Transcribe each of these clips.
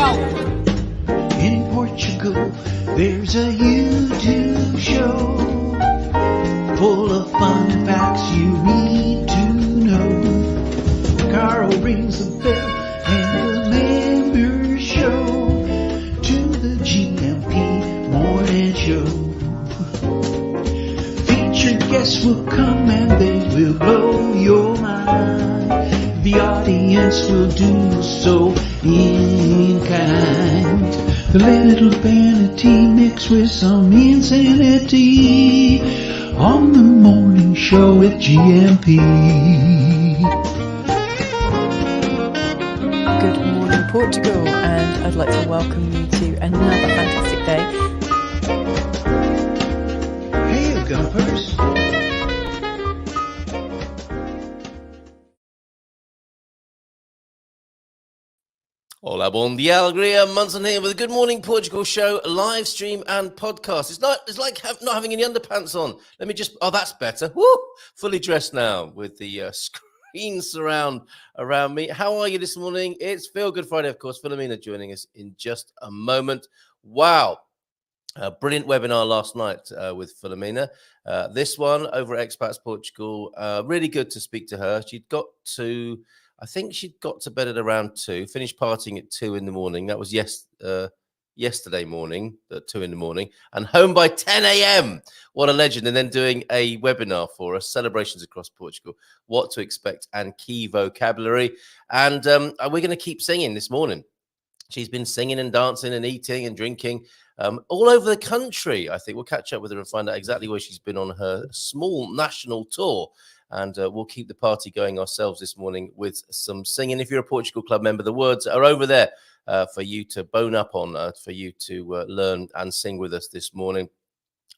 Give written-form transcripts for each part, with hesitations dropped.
In Portugal, there's a YouTube show full of fun facts you need to know. Carl rings the bell and the members show to the GMP morning show. Featured guests will come and they will blow your mind. The audience will do so in kind. The little vanity mixed with some insanity on the morning show with GMP. Good morning, Portugal, and I'd like to welcome you to another fantastic day. Hey, Gumpers. Hola, bon dia, alegria. Munson here with a Good Morning Portugal show, live stream and podcast. It's like not having any underpants on. Let me just, that's better. Woo! Fully dressed now with the screen surround around me. How are you this morning? It's Feel Good Friday, of course. Filomena joining us in just a moment. Wow. A brilliant webinar last night with Filomena. This one over at Expats Portugal. Really good to speak to her. I think she'd got to bed at around 2, finished partying at 2 in the morning. That was yesterday morning, at 2 in the morning, and home by 10 a.m. What a legend. And then doing a webinar for us, celebrations across Portugal, what to expect and key vocabulary. And we're going to keep singing this morning. She's been singing and dancing and eating and drinking all over the country. I think we'll catch up with her and find out exactly where she's been on her small national tour. And we'll keep the party going ourselves this morning with some singing. If you're a Portugal Club member, the words are over there for you to bone up on, for you to learn and sing with us this morning.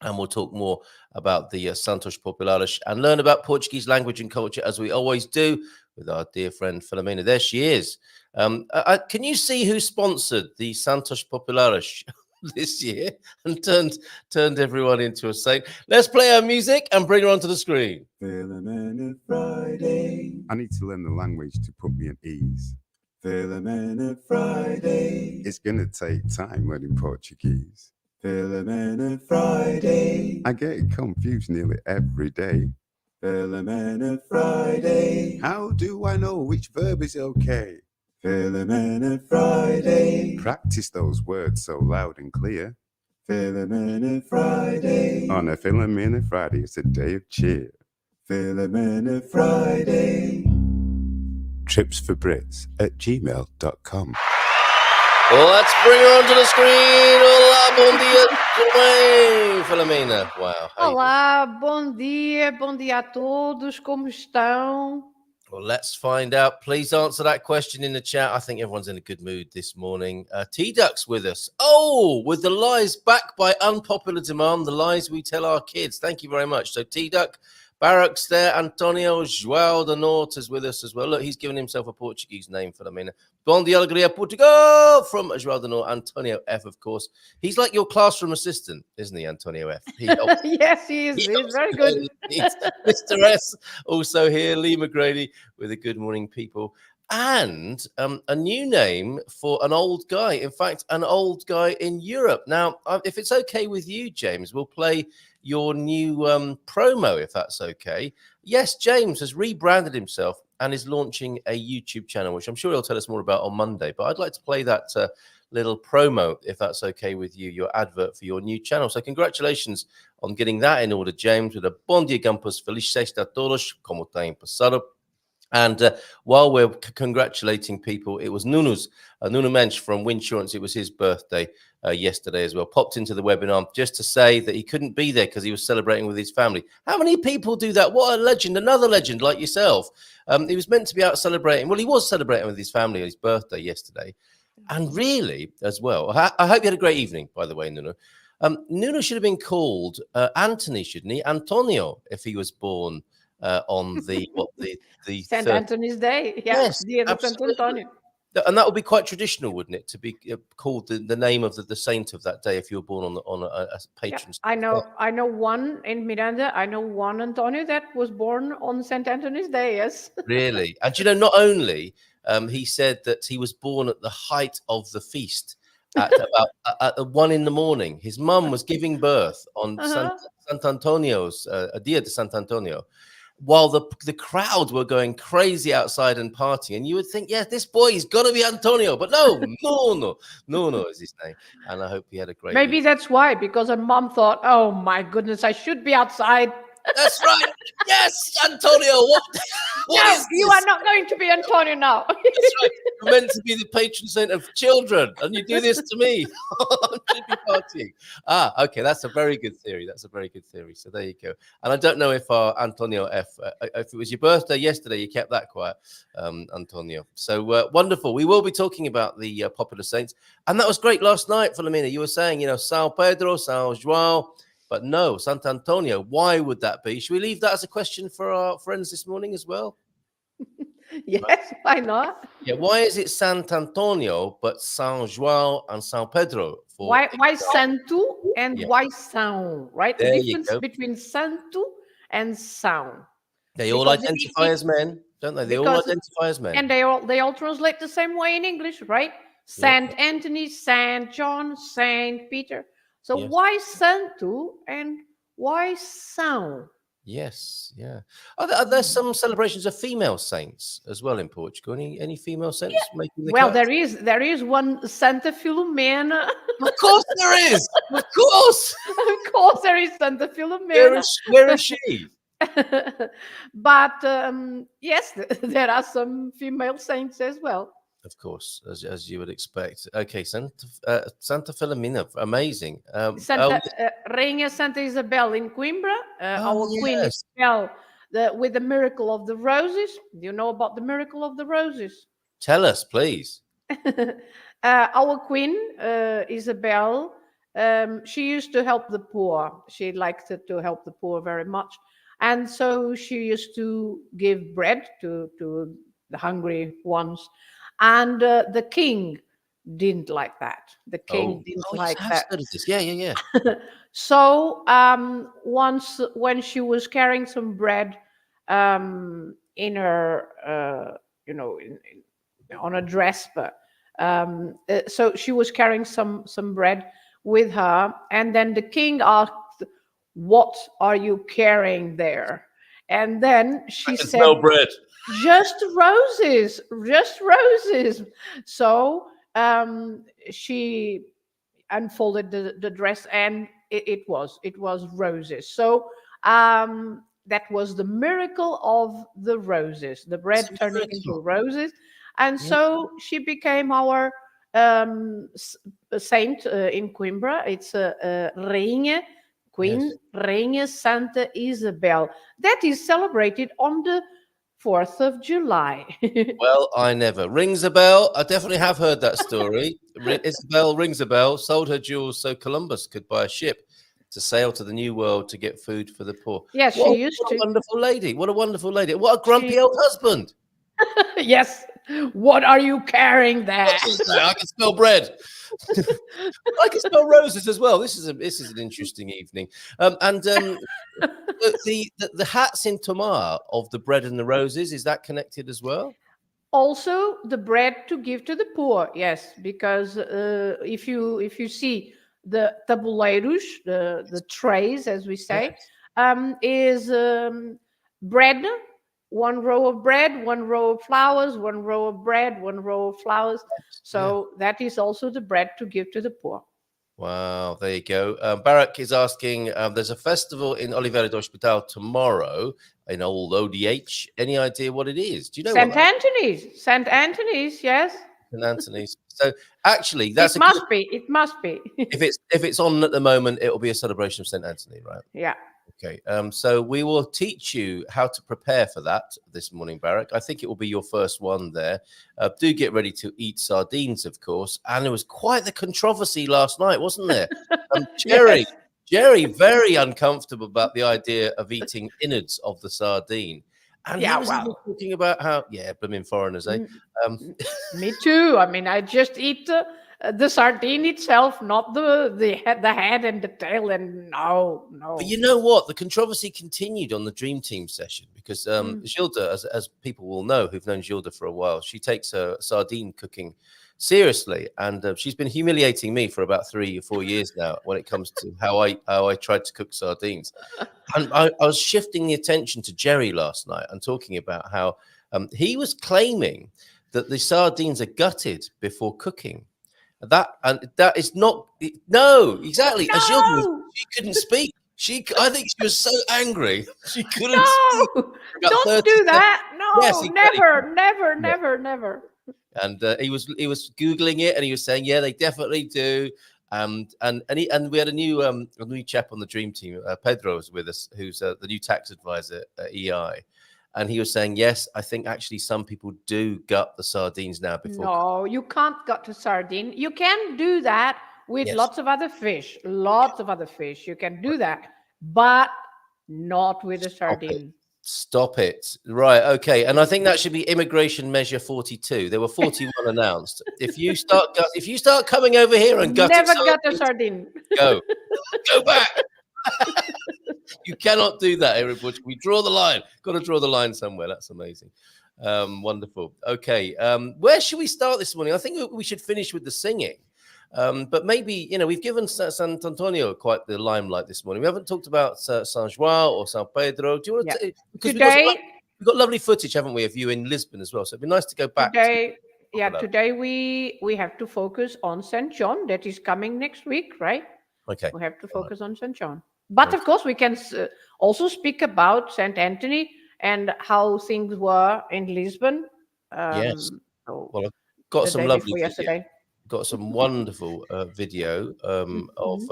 And we'll talk more about the Santos Populares and learn about Portuguese language and culture, as we always do, with our dear friend Filomena. There she is. Can you see who sponsored the Santos Populares this year and turned everyone into a saint? Let's play our music and bring her onto the screen. Filomena Friday. I need to learn the language to put me at ease. Filomena Friday. It's gonna take time learning Portuguese. Filomena Friday. I get confused nearly every day. Filomena Friday. How do I know which verb is okay? Filomena Friday. Practice those words so loud and clear. Filomena Friday. On a Filomena Friday, it's a day of cheer. Filomena Friday. Tripsforbrits@gmail.com. Well, let's bring her onto the screen. Hola, bom dia, Filomena. Wow. Olá, bom dia a todos, como estão? Well, let's find out. Please answer that question in the chat. I think everyone's in a good mood this morning. T-Duck's with us. Oh, with the lies back by unpopular demand, the lies we tell our kids. Thank you very much. So T-Duck, Barracks there, Antonio João da Norte is with us as well. Look, he's given himself a Portuguese name, Filomena. Bom dia, alegria, Portugal, from João da Norte. Antonio F, of course. He's like your classroom assistant, isn't he, Antonio F? Yes, he is. He's very good. Mr. S, also here, Lee McGrady with a Good Morning People. And a new name for an old guy. In fact, an old guy in Europe. Now, if it's okay with you, James, we'll play your new promo, if that's okay. Yes, James has rebranded himself and is launching a YouTube channel, which I'm sure he'll tell us more about on Monday. But I'd like to play that little promo, if that's okay with you, your advert for your new channel. So congratulations on getting that in order, James, with a bom dia, campus. Feliz sexta a todos, como tem passado. And while we're congratulating people, it was Nuno Mensch from Winsurance. It was his birthday yesterday as well. Popped into the webinar just to say that he couldn't be there because he was celebrating with his family. How many people do that? What a legend, another legend like yourself. He was meant to be out celebrating. Well, he was celebrating with his family on his birthday yesterday. And really, as well, I hope you had a great evening, by the way, Nuno. Nuno should have been called Anthony, shouldn't he? Antonio, if he was born on the St. Anthony's Day. Yes, Dia de Santo António. And that would be quite traditional, wouldn't it, to be called the name of the saint of that day if you were born on a patron. Yeah, I know one in Miranda. I know one Antonio that was born on St. Anthony's Day. Yes. Really, and you know, not only he said that he was born at the height of the feast at about at 1 a.m. His mum was giving birth on Sant Antonio's, Dia de Sant Antonio, while the crowd were going crazy outside and partying. And you would think, yeah, this boy is got to be Antonio. But no is his name. And I hope he had a great Maybe week. that's why, because her mom thought, oh my goodness, I should be outside. That's right. Yes, Antonio. What No, is you this? are not going to be Antonio now. That's right. You're meant to be the patron saint of children, and you do this to me. I should be partying. Okay. That's a very good theory. So there you go. And I don't know if Antonio F, if it was your birthday yesterday, you kept that quiet, Antonio. So wonderful. We will be talking about the popular saints, and that was great last night, Filomena. You were saying, São Pedro, São João. But no, Sant Antonio, why would that be? Should we leave that as a question for our friends this morning as well? Yes, why not? Yeah, why is it Sant Antonio, but São João and São Pedro? Why Santo and why São, right? There The you difference go. between Santo and São. They all Because identify as men, don't they? They all because- identify as men. And they all translate the same way in English, right? Saint Anthony, Saint John, Saint Peter. So Yes. why Santo and why São? Yes, yeah. Are there some celebrations of female saints as well in Portugal? Any female saints making the Well, cut? there is one Santa Filomena. Of course there is. Of course. Of course, there is Santa Filomena. Where is she? But yes, there are some female saints as well. Of course, as you would expect. Okay, Santa Filomena, amazing. Rainha Santa Isabel in Coimbra, our Queen Isabel, with the miracle of the roses. Do you know about the miracle of the roses? Tell us, please. Our Queen Isabel, she used to help the poor. She liked to help the poor very much. And so she used to give bread to the hungry ones. And the king didn't like that. The king didn't like that. Yeah. So once when she was carrying some bread in her, on a dress, so she was carrying some bread with her, and then the king asked, "What are you carrying there?" And then she said, "No bread. Just roses. So she unfolded the dress, and it was roses. So that was the miracle of the roses, the bread turning into roses. And so she became our saint in Coimbra. It's Rainha, Queen Rainha Santa Isabel. That is celebrated on the 4th of July. Well, I never. Rings a bell. I definitely have heard that story. Isabel rings a bell, sold her jewels so Columbus could buy a ship to sail to the New World to get food for the poor. Yes, she used to. What a wonderful lady. What a wonderful lady. What a grumpy old husband. Yes. What are you carrying there? I can smell bread. I can smell roses as well. This is an interesting evening. The hats in Tomar of the bread and the roses, is that connected as well? Also, the bread to give to the poor. Yes, because if you see the tabuleiros, the trays, as we say, is bread. One row of bread, one row of flowers, one row of bread, one row of flowers. So that is also the bread to give to the poor. Wow, there you go. Barak is asking, there's a festival in Oliveira do Hospital tomorrow in old ODH. Any idea what it is? Do you know? St. Anthony's. St. Anthony's, yes. St. Anthony's. So actually, It must be. If it's on at the moment, it will be a celebration of St. Anthony, right? Yeah. Okay, so we will teach you how to prepare for that this morning, Barak. I think it will be your first one there. Do get ready to eat sardines, of course. And there was quite the controversy last night, wasn't there? Jerry, very uncomfortable about the idea of eating innards of the sardine. And he was even talking about how, blooming foreigners, eh? Me too. I mean, I just eat the sardine itself, not the head and the tail. And no. But you know what? The controversy continued on the Dream Team session because Gilda, as people will know who've known Gilda for a while, she takes her sardine cooking seriously, and she's been humiliating me for about 3 or 4 years now when it comes to how I tried to cook sardines. And I was shifting the attention to Jerry last night and talking about how he was claiming that the sardines are gutted before cooking. That is not exactly. No! She couldn't speak. I think she was so angry she couldn't No! speak. Don't do that. No, Yes, exactly. never. And he was googling it, and he was saying, yeah, they definitely do. And we had a new chap on the Dream Team. Pedro was with us, who's the new tax advisor at EI. And he was saying, yes, I think actually some people do gut the sardines now before. No, you can't gut the sardine. You can do that with lots of other fish. You can do that, but not with a sardine. Stop it. Right. Okay. And I think that should be immigration measure 42. There were 41 announced. If you start coming over here and gutting never gut a sardine. Go back. You cannot do that, everybody. We draw the line. Got to draw the line somewhere. That's amazing. Wonderful. Okay. Where should we start this morning? I think we should finish with the singing. But maybe, we've given Sant Antonio quite the limelight this morning. We haven't talked about San João or San Pedro. Do you want to? Because we've got lovely footage, haven't we, of you in Lisbon as well? So it'd be nice to go back. Today we have to focus on St. John. That is coming next week, right? Okay. We have to focus on St. John. But of course, we can also speak about St. Anthony and how things were in Lisbon. Yes. Well, I've got some lovely yesterday. Got some wonderful video of.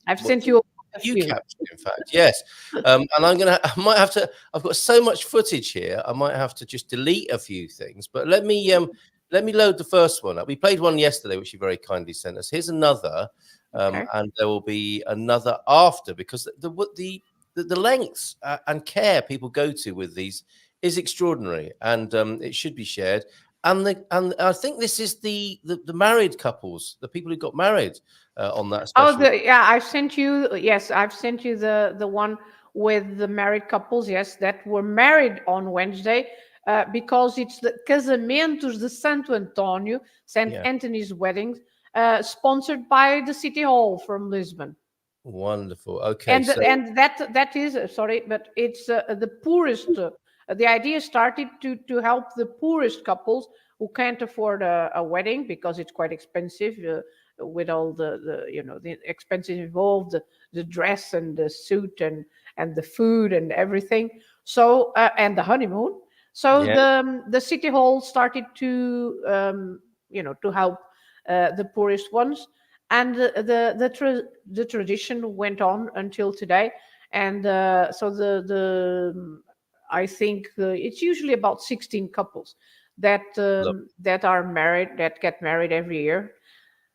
I've sent you. You captured, in fact, yes. And I might have to. I've got so much footage here. I might have to just delete a few things. But let me load the first one up. We played one yesterday, which you very kindly sent us. Here's another. And there will be another after, because the lengths and care people go to with these is extraordinary, and it should be shared. And I think this is the married couples, the people who got married on that. Special. I've sent you. Yes, I've sent you the one with the married couples. Yes, that were married on Wednesday. Because it's the Casamentos de Santo António, St. Anthony's weddings. Sponsored by the City Hall from Lisbon. Wonderful. Okay. And that is sorry, but it's the poorest. The idea started to help the poorest couples who can't afford a wedding because it's quite expensive with all the expenses involved, the dress and the suit and the food and everything. So and the honeymoon. So the City Hall started to to help the poorest ones, and the tradition went on until today. And so I think it's usually about 16 couples that are married, that get married every year.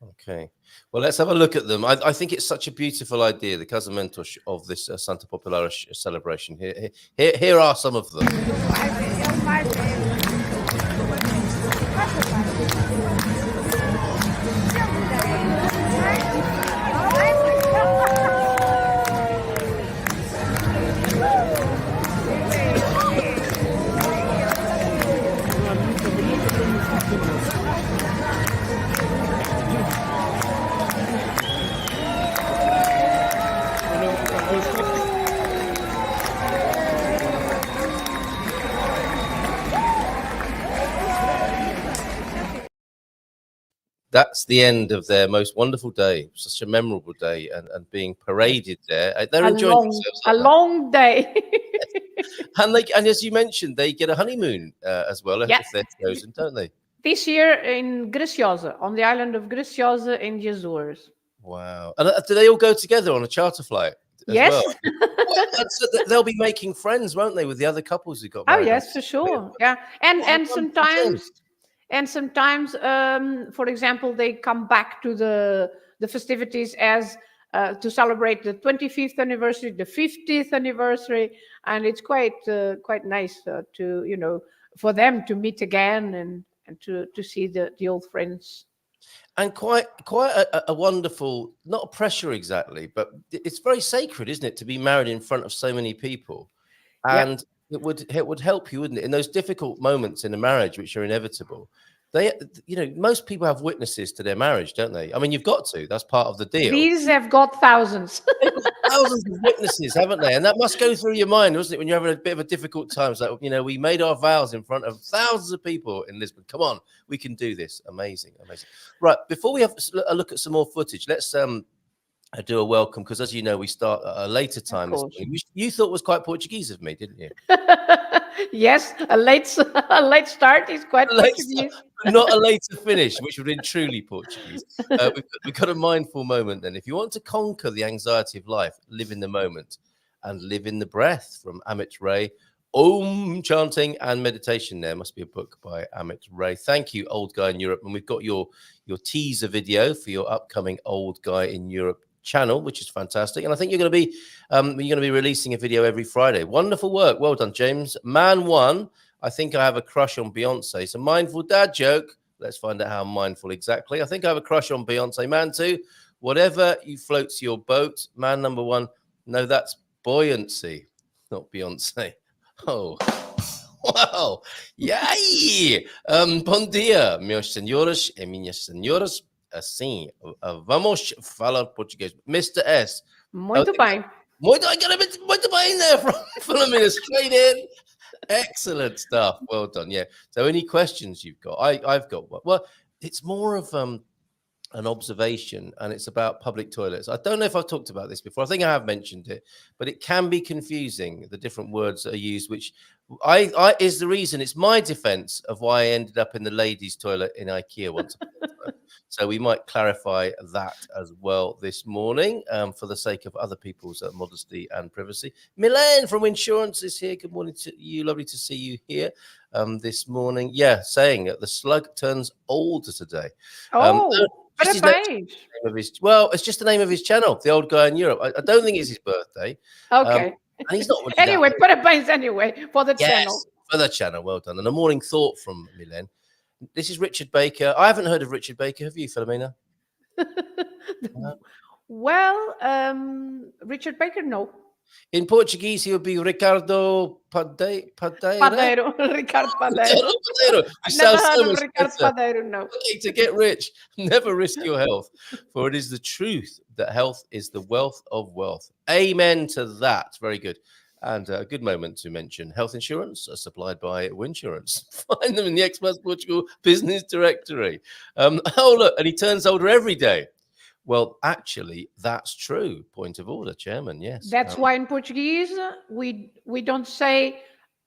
Okay, well, let's have a look at them. I think it's such a beautiful idea, the casamentos of this Santos Populares celebration. Here are some of them. That's the end of their most wonderful day, such a memorable day, and being paraded there. They're enjoying themselves. A long day. and as you mentioned, they get a honeymoon as well if they're chosen, don't they? This year in Graciosa, on the island of Graciosa in the Azores. Wow. And do they all go together on a charter flight? Yes. Well, they'll be making friends, won't they, with the other couples who got married? Oh, yes, for sure. Yeah. And sometimes... And sometimes, for example, they come back to the festivities as to celebrate the 25th anniversary, the 50th anniversary, and it's quite nice to for them to meet again and to see the old friends. And quite a wonderful, not a pressure exactly, but it's very sacred, isn't it, to be married in front of so many people? Yeah. And it would help you, wouldn't it, in those difficult moments in a marriage which are inevitable. Most people have witnesses to their marriage, don't they? I mean, you've got to. That's part of the deal. These have got thousands. They've got thousands of witnesses, haven't they? And that must go through your mind, doesn't it, when you're having a bit of a difficult time? It's like, we made our vows in front of thousands of people in Lisbon. Come on, we can do this. Amazing. Right, before we have a look at some more footage, let's do a welcome, because as you know, we start at a later time this morning. You thought was quite Portuguese of me, didn't you? Yes, a late start is quite Portuguese. Not a later finish, which would have been truly Portuguese. We've got a mindful moment then. If you want to conquer the anxiety of life, live in the moment and live in the breath, from Amit Ray. Om chanting and meditation. There must be a book by Amit Ray. Thank you, Old Guy in Europe. And we've got your teaser video for your upcoming Old Guy in Europe channel, which is fantastic. And I think you're going to be releasing a video every Friday. Wonderful work. Well done, James. Man 1, I think I have a crush on Beyonce. It's a mindful dad joke. Let's find out how mindful exactly. I think I have a crush on Beyonce. Man 2, whatever you floats your boat. Man number 1, no, that's buoyancy, not Beyonce. Oh, wow. Yay! Bom dia, meus senhores e minhas senhoras. Assim, vamos falar português. Mr. S. Muito bem. I got a bit muito bem there from Filomena, straight in. Excellent stuff. Well done. Yeah. So any questions you've got? I've got one. Well, it's more of an observation, and it's about public toilets. I don't know if I've talked about this before. I think I have mentioned it, but it can be confusing, the different words that are used, which I is the reason. It's my defense of why I ended up in the ladies' toilet in IKEA once upon a time. So we might clarify that as well this morning, for the sake of other people's modesty and privacy. Milan from Insurance is here. Good morning to you. Lovely to see you here this morning. Yeah, saying that the slug turns older today. It's just the name of his channel, The Old Guy in Europe. I don't think it's his birthday. Okay. And he's not really anyway, parabéns anyway for the channel. For the channel. Well done. And a morning thought from Milan. This is Richard Baker. I haven't heard of Richard Baker. Have you, Filomena? Well, Richard Baker, no. In Portuguese, he would be Ricardo Padeiro. Ricardo Padeiro. Never heard of Ricardo Padeiro, no. Okay, to get rich, never risk your health, for it is the truth that health is the wealth of wealth. Amen to that. Very good. And a good moment to mention health insurance supplied by Winsurance. Find them in the Experts Portugal Business Directory. Look, and he turns older every day. Well, actually, that's true. Point of order, Chairman. Yes. That's why in Portuguese, we don't say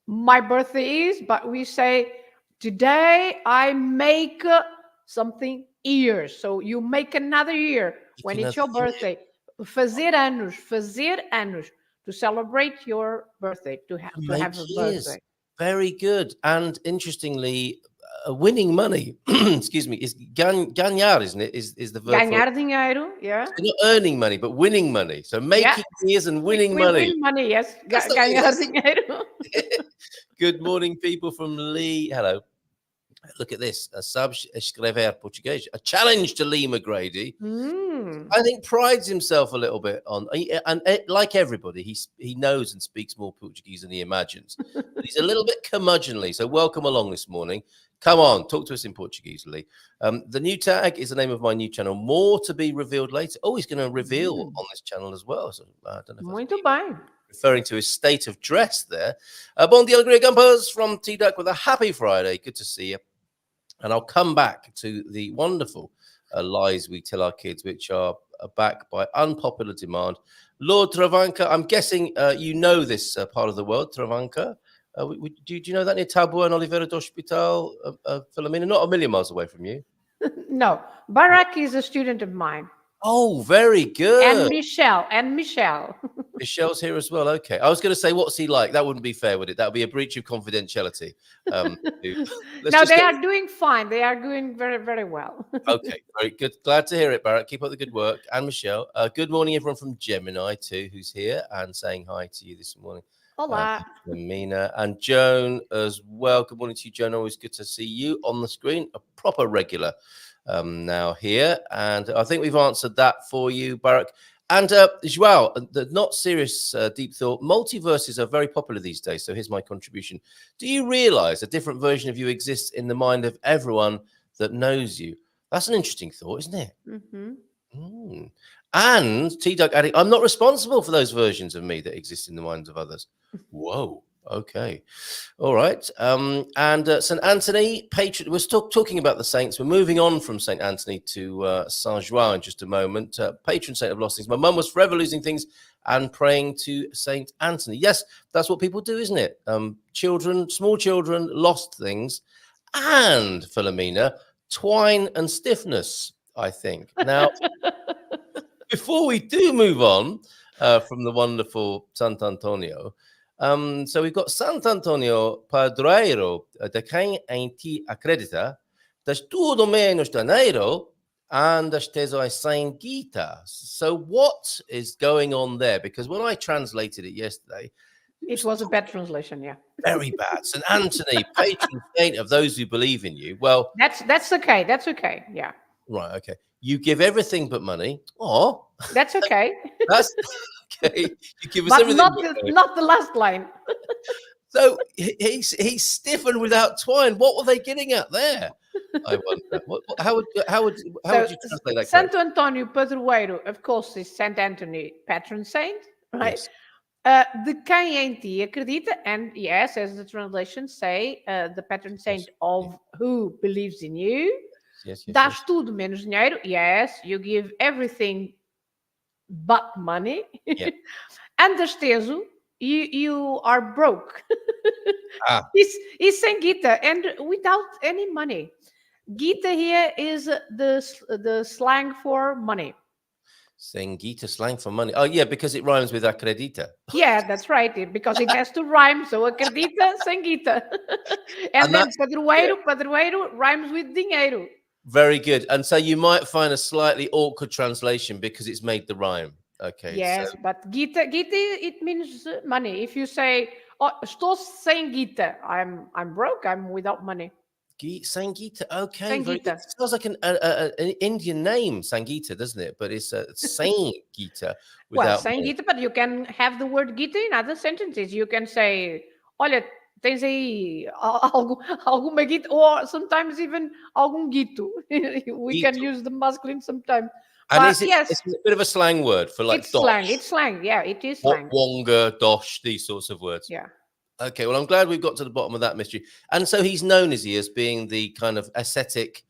my birthday is, but we say today I make something years. So you make another year when it's your birthday. Fazer anos. To celebrate your birthday, to have a birthday. Very good. And interestingly, winning money, excuse me, is ganhar, isn't it? Is the verb. Ganhar dinheiro, yeah. So not earning money, but winning money. So making years and winning money. Win money, yes. Ganhar dinheiro. Good morning, people from Lee. Hello. Look at this. Sabes escrever português. A challenge to Lee McGrady. I think prides himself a little bit on, and like everybody, he knows and speaks more Portuguese than he imagines. But he's a little bit curmudgeonly. So welcome along this morning. Come on, talk to us in Portuguese, Lee. The new tag is the name of my new channel. More to be revealed later. Oh, he's going to reveal on this channel as well. So I don't know. Muito bem. Referring to his state of dress there. Bom dia, alegria, Gumpers from T-Duck with a happy Friday. Good to see you. And I'll come back to the wonderful lies we tell our kids, which are backed by unpopular demand. Lord Travanca, I'm guessing you know this part of the world, Travanca. Do you know that near Taboa and Oliveira do Hospital, Filomena? Not a million miles away from you. No, Barack is a student of mine. Oh, very good. And Michelle. Michelle's here as well. Okay. I was going to say, what's he like? That wouldn't be fair, would it? That would be a breach of confidentiality. No, they are doing fine. They are doing very, very well. Okay. Very good. Glad to hear it, Barrett. Keep up the good work. And Michelle. Good morning, everyone from Gemini, too, who's here and saying hi to you this morning. Hola. Mina and Joan as well. Good morning to you, Joan. Always good to see you on the screen. A proper regular now here. And I think we've answered that for you, Barak. And Joao, the not serious deep thought, multiverses are very popular these days. So here's my contribution. Do you realize a different version of you exists in the mind of everyone that knows you? That's an interesting thought, isn't it? Mm-hmm. Mm. And T-Duck adding, I'm not responsible for those versions of me that exist in the minds of others. Whoa. Okay. All right. And St. Anthony, patron. We're still talking about the saints. We're moving on from St. Anthony to Saint Joao in just a moment. Patron saint of lost things. My mum was forever losing things and praying to St. Anthony. Yes, that's what people do, isn't it? Children, small children, lost things. And, Filomena, twine and stiffness, I think. Now, before we do move on from the wonderful Sant Antonio, so we've got Sant Antonio Padroeiro de quem em ti acredita, das tudo menos janeiro, and das teso sem guita. So what is going on there? Because when I translated it yesterday, it was a bad translation, yeah. Very bad. St. Anthony, patron saint of those who believe in you. Well, that's okay. That's okay. Yeah. Right. Okay. You give everything but money. Oh, that's okay. That's okay. You give us but everything, not the last line. So he's stiffened without twine. What were they getting at there? I wonder. How would you translate that? Santo António Padroeiro, of course, is Saint Anthony, patron saint, right? Yes. De quem em ti acredita, and yes, as the translation say, the patron saint of who believes in you. Yes. Das tudo menos dinheiro. Yes, you give everything but money. Yeah. And das teso, you are broke. He's saying Gita and without any money. Gita here is the slang for money. Saying Gita slang for money. Oh yeah, because it rhymes with acredita. Yeah, that's right. Because it has to rhyme. So acredita, sanguita. and then padroeiro rhymes with dinheiro. Very good. And so you might find a slightly awkward translation because it's made the rhyme. Okay. Yes, so. but Gita, it means money. If you say, "Oh, estou sem Gita," I'm broke. I'm without money. Sangeeta. Okay. Sangeeta. It sounds like an Indian name, Sangeeta, doesn't it? But it's Sangeeta. Well, Sangeeta, but you can have the word Gita in other sentences. You can say, olha, tens aí alguma Gita, or sometimes even algum Gito. We can use the masculine sometimes. And but yes, it's a bit of a slang word for like it's slang. It's slang. Yeah, it is slang. Wonga, dosh, these sorts of words. Yeah. Okay, well, I'm glad we've got to the bottom of that mystery. And so he's known, is he, as being the kind of ascetic,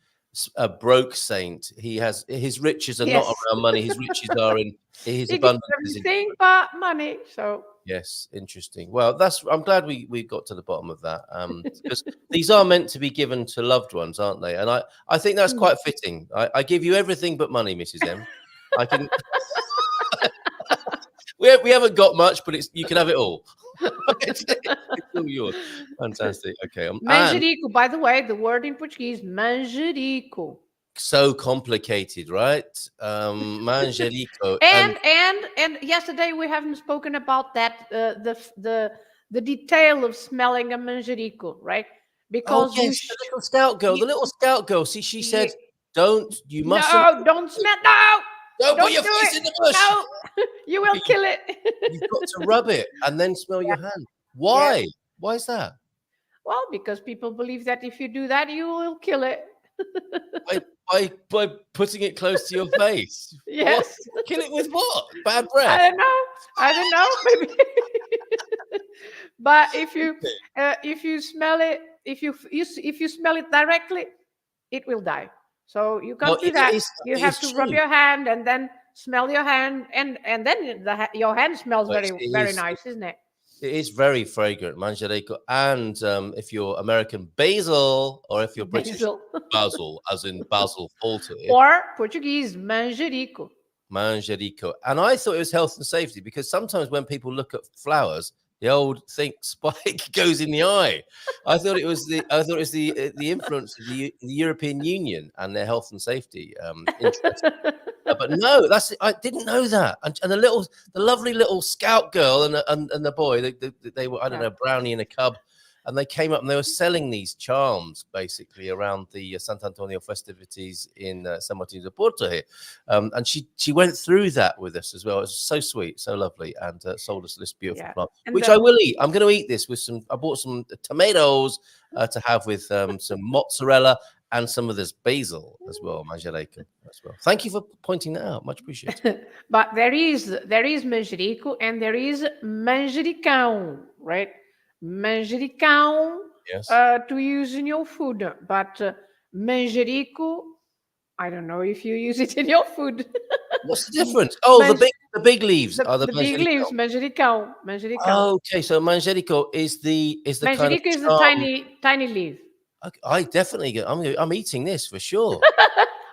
broke saint. He has his riches are not around money. His riches are in his abundance. Everything but money. So yes, interesting. Well, I'm glad we got to the bottom of that. Because these are meant to be given to loved ones, aren't they? And I think that's quite fitting. I give you everything but money, Mrs. M. I can. We haven't got much, but you can have it all. It's all yours. Fantastic. Okay. Manjerico, by the way, the word in Portuguese, manjerico. So complicated, right? Manjerico. And yesterday we haven't spoken about that, the detail of smelling a manjerico, right? Because the little scout girl. See, she said, "Don't you mustn't." No, don't smell. No. Don't put your face in the bush. No, you will kill it. You've got to rub it and then smell your hand. Why? Yeah. Why is that? Well, because people believe that if you do that, you will kill it. by putting it close to your face. Yes. What? Kill it with what? Bad breath? I don't know. Maybe. But if you smell it, if you smell it directly, it will die. So you can't do that. You have to rub your hand and then smell your hand, and then your hand smells very nice, isn't it? It is very fragrant, manjerico. And if you're American, basil, or if you're British, basil, as in Basil Fawlty. Or Portuguese, manjerico. Manjerico. And I thought it was health and safety, because sometimes when people look at flowers, the old spike goes in the eye. I thought it was the influence of the European Union and their health and safety interest. But no, I didn't know that. And the lovely little scout girl and the boy, they were, I don't know, brownie and a cub. and they came up and they were selling these charms basically around the Sant'Antonio festivities in San Martin de Porto here. And she went through that with us as well. It was so sweet, so lovely, and sold us this beautiful plant, which I will eat. I'm going to eat this with some. I bought some tomatoes to have with some mozzarella and some of this basil as well, manjericão as well. Thank you for pointing that out. Much appreciated. But there is manjerico and there is manjericão, right? Manjericão to use in your food, but manjerico, I don't know if you use it in your food. What's the difference? Oh, the big leaves are the big leaves, manjericão. Okay, so manjerico is the manjerico kind of is the tiny leaf. Okay, I definitely get. I'm eating this for sure.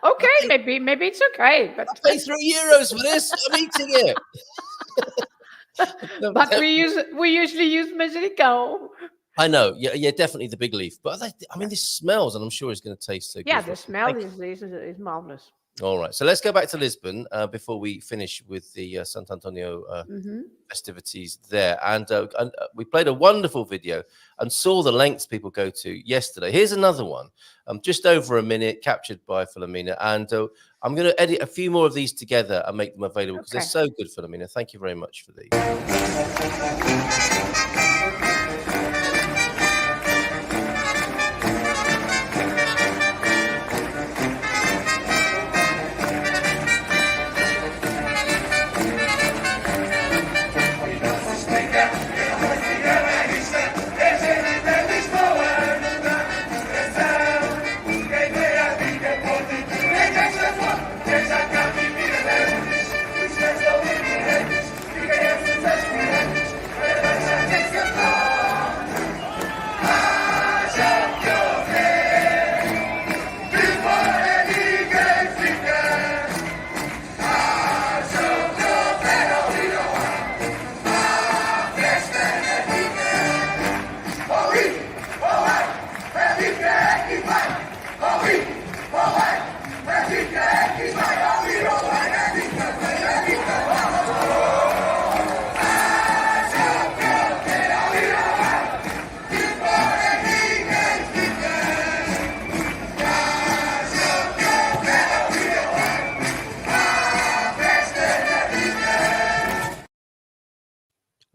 Okay, maybe it's okay, but I pay €3 for this. I'm eating it. But we usually use manjericão. I know, yeah, definitely the big leaf. But I mean, this smells, and I'm sure it's going to taste so good. Yeah, the smell is marvelous. All right, so let's go back to Lisbon before we finish with the Sant'Antonio festivities there. And we played a wonderful video and saw the lengths people go to yesterday. Here's another one, just over a minute, captured by Filomena. And I'm going to edit a few more of these together and make them available because they're so good, Filomena. Thank you very much for these.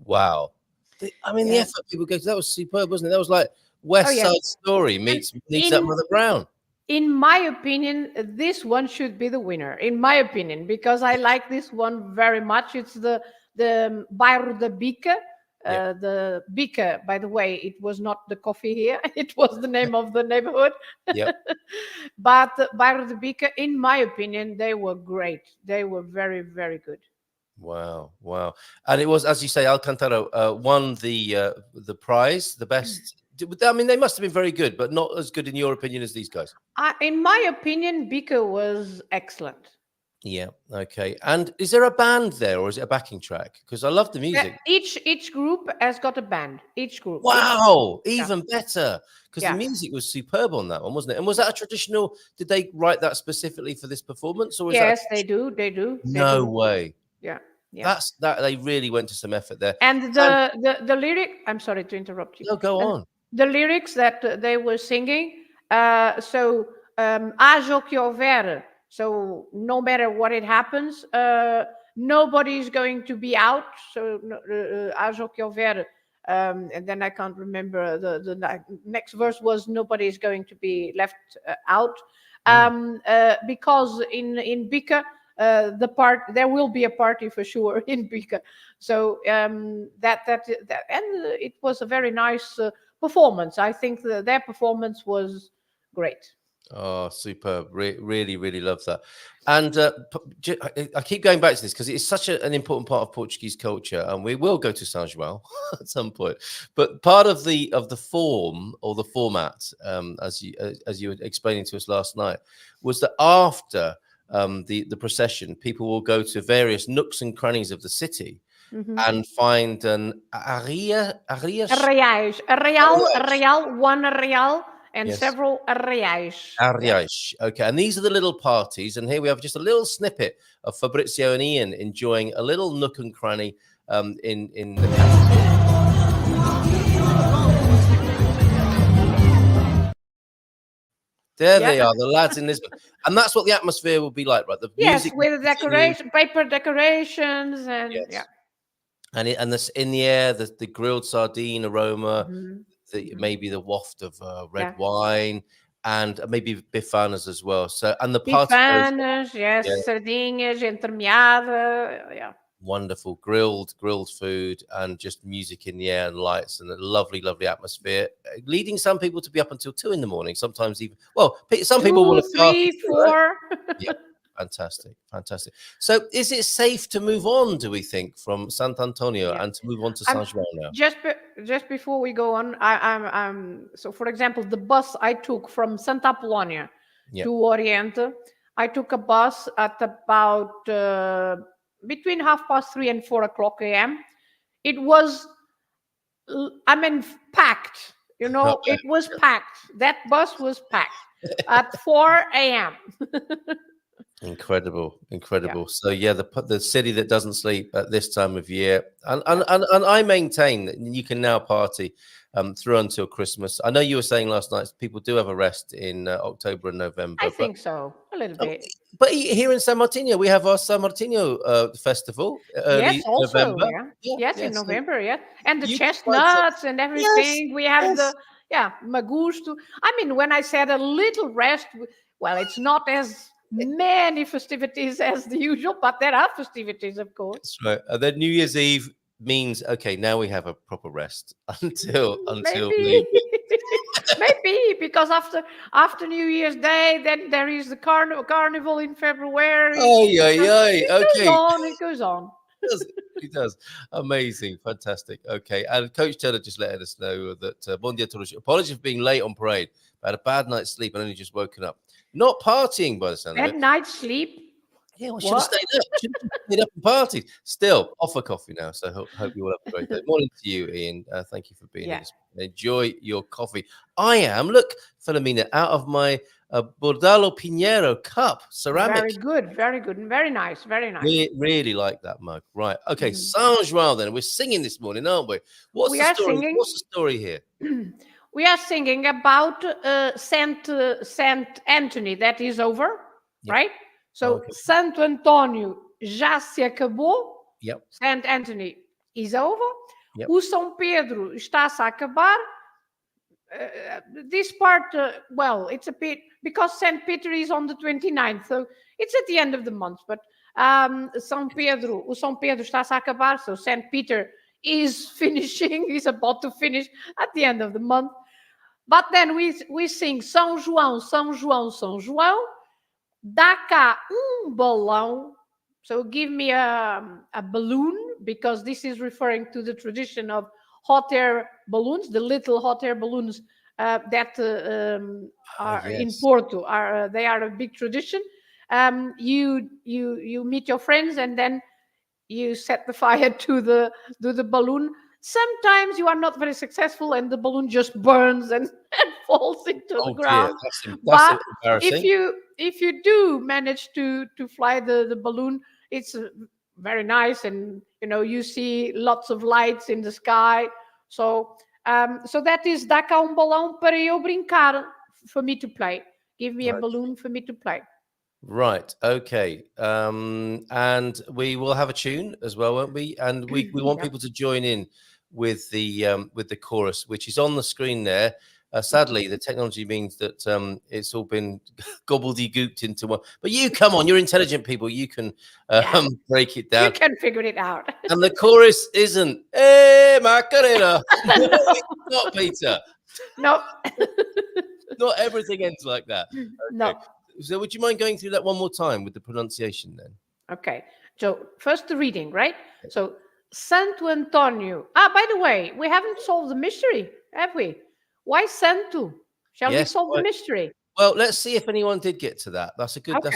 Wow. I mean, the effort people go to, that was superb, wasn't it? That was like West Side Story meets that Mother Brown. In my opinion, this one should be the winner, in my opinion, because I like this one very much. It's the Bairro da Bica. The Bica, by the way, it was not the coffee here. It was the name of the neighborhood. Yep. But Bairro da Bica, in my opinion, they were great. They were very, very good. Wow. And it was, as you say, Alcantara won the prize, the best. I mean, they must have been very good, but not as good in your opinion as these guys. In my opinion, Bica was excellent. Yeah. Okay. And is there a band there, or is it a backing track? Because I love the music. Each group has got a band. Each group. Wow. Even better. Because the music was superb on that one, wasn't it? And was that a traditional? Did they write that specifically for this performance, or was yes, they do. They do. No way. Yeah. That's that. They really went to some effort there. And the lyric. I'm sorry to interrupt you. No, go on. The lyrics that they were singing. Haja o que houver. So no matter what it happens, nobody's going to be out. So haja o que houver. And then I can't remember the next verse was nobody's going to be left out. Because in Bica. There will be a party for sure in Bica. So that and it was a very nice performance. I think their performance was great. Oh, superb. Really, really love that. And I keep going back to this because it's such an important part of Portuguese culture, and we will go to São João at some point. But part of the form or the format, as you were explaining to us last night, was that after the procession, people will go to various nooks and crannies of the city and find an arreais, one arreal, and several arreais. Arreais, okay. And these are the little parties. And here we have just a little snippet of Fabrizio and Ian enjoying a little nook and cranny in the capital. There they are, the lads in Lisbon. And that's what the atmosphere will be like, right? The music with the decoration, paper decorations, and yes. And this in the air, the grilled sardine aroma, maybe the waft of red wine, and maybe bifanas as well. So, and the party bifanas, sardinhas, entremeada, wonderful grilled food, and just music in the air and lights and a lovely atmosphere, leading some people to be up until 2 a.m. Sometimes even some people will 3, 4. Yeah, fantastic. So is it safe to move on, do we think, from Sant Antonio and to move on to San João now? Just before we go on, I'm so for example, the bus I took from Santa Apollonia to Oriente, I took a bus at about between 3:30 and 4 o'clock a.m. It was, packed. It was packed. That bus was packed at 4 a.m. Incredible. So the city that doesn't sleep at this time of year, and I maintain that you can now party through until Christmas. I know you were saying last night people do have a rest in October and November. I think so, a little bit. But here in San Martino, we have our San Martino festival early November. In November, and the chestnuts and everything. Yes, we have the magusto. I mean, when I said a little rest, well, it's not as many festivities as the usual, but there are festivities, of course. That's right. And then New Year's Eve means, okay, now we have a proper rest until maybe because after New Year's Day, then there is the carnival in February. It goes on. It does. Amazing. Fantastic. Okay. And Coach Taylor just letting us know that bon dia todos. Apologies for being late on parade. I had a bad night's sleep and only just woken up. Not partying by the sound of it. Bad night's sleep? Yeah, well, should have stayed up and partied. Still, off a coffee now. So hope you all have a great day. Morning to you, Ian. Thank you for being here. Enjoy your coffee. I am. Look, Filomena, out of my Bordalo Pinheiro cup, ceramic. Very good. And very nice. Really like that mug. Right. Okay, San João then. We're singing this morning, aren't we? What's the story? Singing. What's the story here? We are singing about Saint Anthony. That is over, right? So Santo Antônio já se acabou. Saint Anthony is over. O São Pedro está-se a acabar. This part, it's a bit because Saint Peter is on the 29th, so it's at the end of the month. But o São Pedro está-se a acabar, so Saint Peter is finishing. He's about to finish at the end of the month. But then we sing São João, São João, São João. Dá cá balão. So give me a balloon, because this is referring to the tradition of hot air balloons, the little hot air balloons that are in Porto. They are a big tradition. You meet your friends and then you set the fire to the balloon. Sometimes you are not very successful and the balloon just burns and falls into the ground. That's embarrassing. If you do manage to fly the balloon, it's very nice, and you see lots of lights in the sky. So that is dá cá balão para eu brincar, for me to play. Give me a balloon for me to play. Right. Okay. And we will have a tune as well, won't we? And we want people to join in with the chorus, which is on the screen there. Sadly, the technology means that it's all been gobbledygooked into one. But come on, you're intelligent people. You can break it down. You can figure it out. And the chorus isn't, "Hey, Macarena." Not Peter. No. Not everything ends like that. Okay. No. So would you mind going through that one more time with the pronunciation then? Okay. So first the reading, right? So Santo Antônio. By the way, we haven't solved the mystery, have we? Why Santo? Shall we solve the mystery? Well, let's see if anyone did get to that. That's a good, good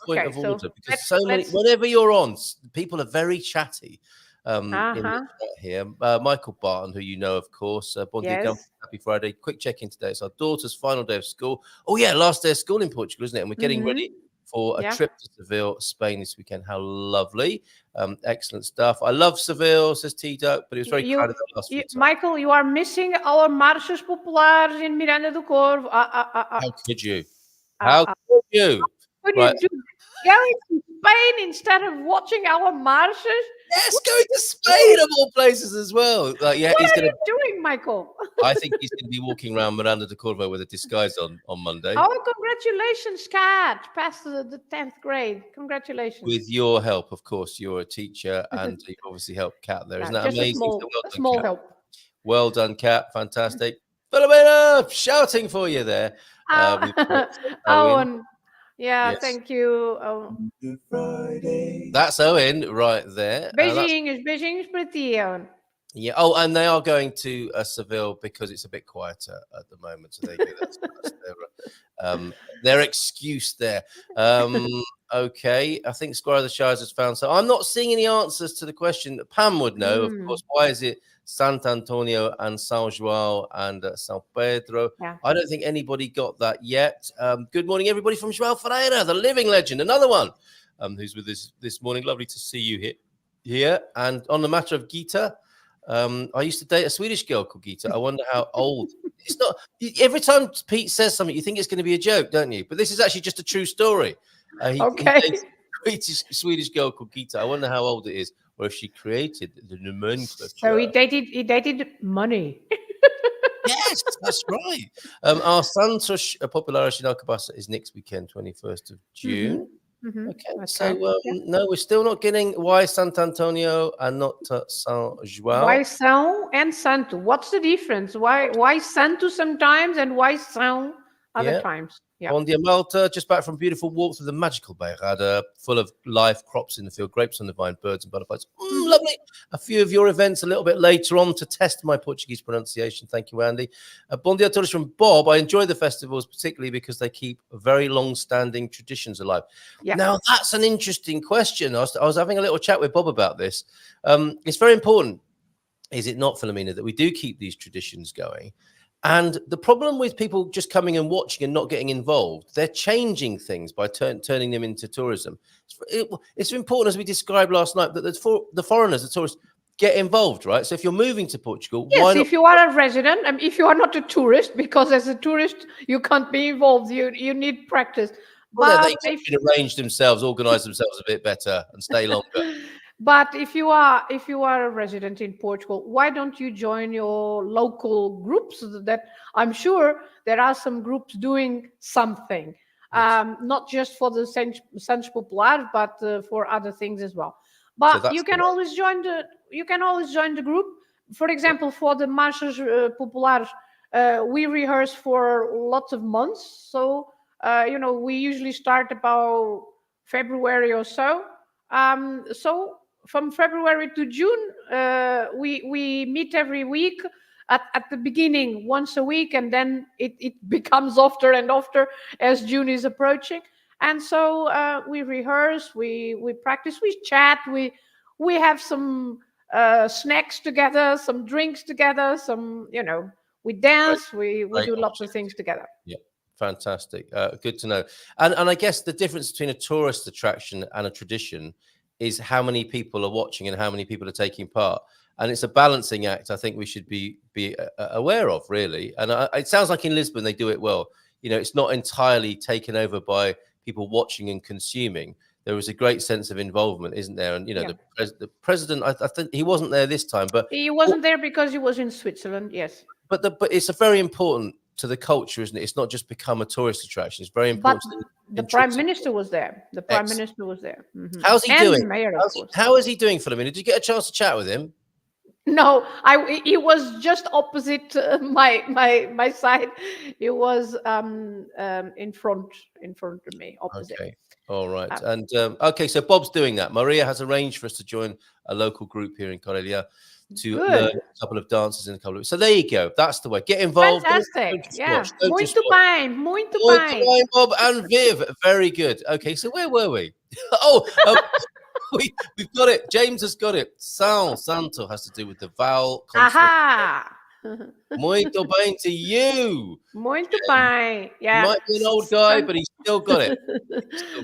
point of order. Because many, whenever you're on, people are very chatty. In the chat here, Michael Barton, who you know, of course, bon dia, happy Friday. Quick check-in today. It's our daughter's final day of school. Oh yeah, last day of school in Portugal, isn't it? And we're getting ready for a trip to Seville, Spain this weekend. How lovely. Excellent stuff. I love Seville, says T-Duck, but it was very crowded the last few times. Michael, you are missing our Marchas Populares in Miranda do Corvo. How could you? How could you? Could Right. you do going to Spain instead of watching our marches? Yes, going to Spain of all places as well. Like, yeah, What he's are gonna. you doing, Michael? I think he's gonna be walking around Miranda de Córdoba with a disguise on Monday. Oh, congratulations, Kat! Passed the 10th grade. Congratulations. With your help, of course. You're a teacher, and you obviously helped Kat there. Isn't that Just amazing? So a small Kat. help. Well done, Kat. Fantastic. Filomena, shouting for you there. We've got Owen. Owen. Yeah, Yes. thank you. Oh. That's Owen right there. Beijinhos para ti, Owen. Yeah. Oh, and they are going to Seville because it's a bit quieter at the moment. So there you go. That's their excuse there. Okay. I think Squire of the Shires has found. So I'm not seeing any answers to the question. Pam would know, of course. Why is it Sant Antonio and São João and São Pedro? Yeah. I don't think anybody got that yet. Good morning, everybody from João Ferreira, the living legend. Another one who's with us this morning. Lovely to see you here. And on the matter of Gita, I used to date a Swedish girl called Gita. I wonder how old. It's not. Every time Pete says something, you think it's going to be a joke, don't you? But this is actually just a true story. He dated a Swedish girl called Gita. I wonder how old it is, or if she created the nomenclature. So he dated money. Yes, that's right. Our Santos Populares Festa is next weekend, 21st of June. Mm-hmm. Okay. So no, we're still not getting why Sant Antonio and not São João. Why São and Santo? What's the difference? Why Santo sometimes and why São other times? Yeah. On the Malta, just back from a beautiful walk through the magical Beirada, full of live crops in the field, grapes on the vine, birds and butterflies. Lovely. A few of your events a little bit later on to test my Portuguese pronunciation. Thank you, Andy. Bom dia a todos from Bob. I enjoy the festivals, particularly because they keep very long-standing traditions alive. Yeah. Now, that's an interesting question. I was having a little chat with Bob about this. It's very important, is it not, Filomena, that we do keep these traditions going? And the problem with people just coming and watching and not getting involved, they're changing things by turning them into tourism. It's important, as we described last night, that the foreigners, the tourists, get involved, right? So if you're moving to Portugal, yes, if you are a resident, and if you are not a tourist, because as a tourist you can't be involved, you need practice. Well, they can arrange themselves, organize themselves a bit better, and stay longer. But if you are a resident in Portugal, why don't you join your local groups? That I'm sure there are some groups doing something, not just for the Santos Populares, but for other things as well. But so you can always join the group. For example, for the Marchas Populares, we rehearse for lots of months. So we usually start about February or so. So from February to June, we meet every week at the beginning once a week, and then it becomes often and often as June is approaching. And so we rehearse, we practice, we chat, we have some snacks together, some drinks together, we dance, we do lots of things together. Yeah. Fantastic. Good to know. And I guess the difference between a tourist attraction and a tradition is how many people are watching and how many people are taking part. And it's a balancing act I think we should be aware of, really. And it sounds like in Lisbon they do it well. It's not entirely taken over by people watching and consuming. There was a great sense of involvement, isn't there? And, the president, I think he wasn't there this time. But he wasn't there because he was in Switzerland, yes. But it's a very important to the culture, isn't it? It's not just become a tourist attraction. It's very important. But the Prime Minister was there. The Prime Minister was there. Mm-hmm. How's he doing? Mayor, how is he doing, Filomena? Did you get a chance to chat with him? No, he was just opposite my side. He was in front of me, opposite. Okay, all right. And okay, so Bob's doing that. Maria has arranged for us to join a local group here in Corellia to learn a couple of dances in a couple of. So there you go. That's the way. Get involved. Fantastic. Yeah. Muito bem, Bob and Viv. Very good. Okay, so where were we? We've got it. James has got it. São Santo has to do with the vowel consonant. Aha. Muito bem to you. Muito bem. Yeah. He might be an old guy, but he's still got it.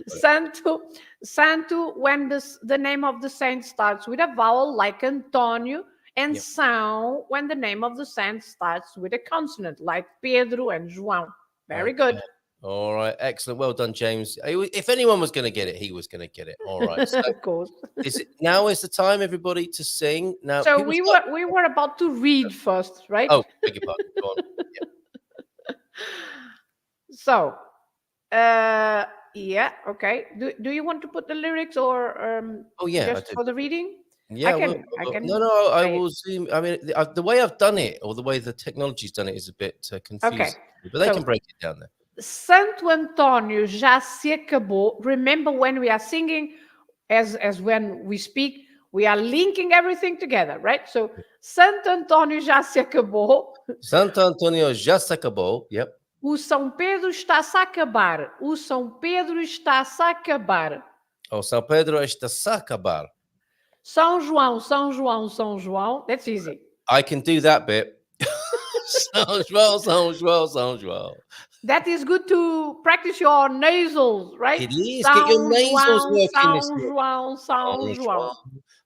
Santo, when the name of the saint starts with a vowel like Antonio, and São, when the name of the saint starts with a consonant like Pedro and João. Very good. All right, excellent. Well done, James. If anyone was going to get it, he was going to get it. All right. So Of course. now is the time, everybody, to sing. Now, So people we were about to read first, right? Oh, beg your pardon. Go on. Yeah. So, yeah, okay. Do you want to put the lyrics or Oh, yeah, I just do. for the reading? Yeah, I can. No, I play it. will zoom. I mean, the way I've done it, or the way the technology's done it, is a bit confusing. Okay. But they So- can break it down there. Santo Antônio já se acabou. Remember, when we are singing, as when we speak, we are linking everything together, right? So, Santo Antônio já se acabou. Santo Antonio já se acabou. Yep. O São Pedro está-se a acabar. O São Pedro está-se a acabar. Oh, São Pedro está a acabar. São João, São João, São João. That's easy. I can do that bit. São João, São João, São João. That is good to practice your nasals, right? It is. Get your nasals working. São João, São João.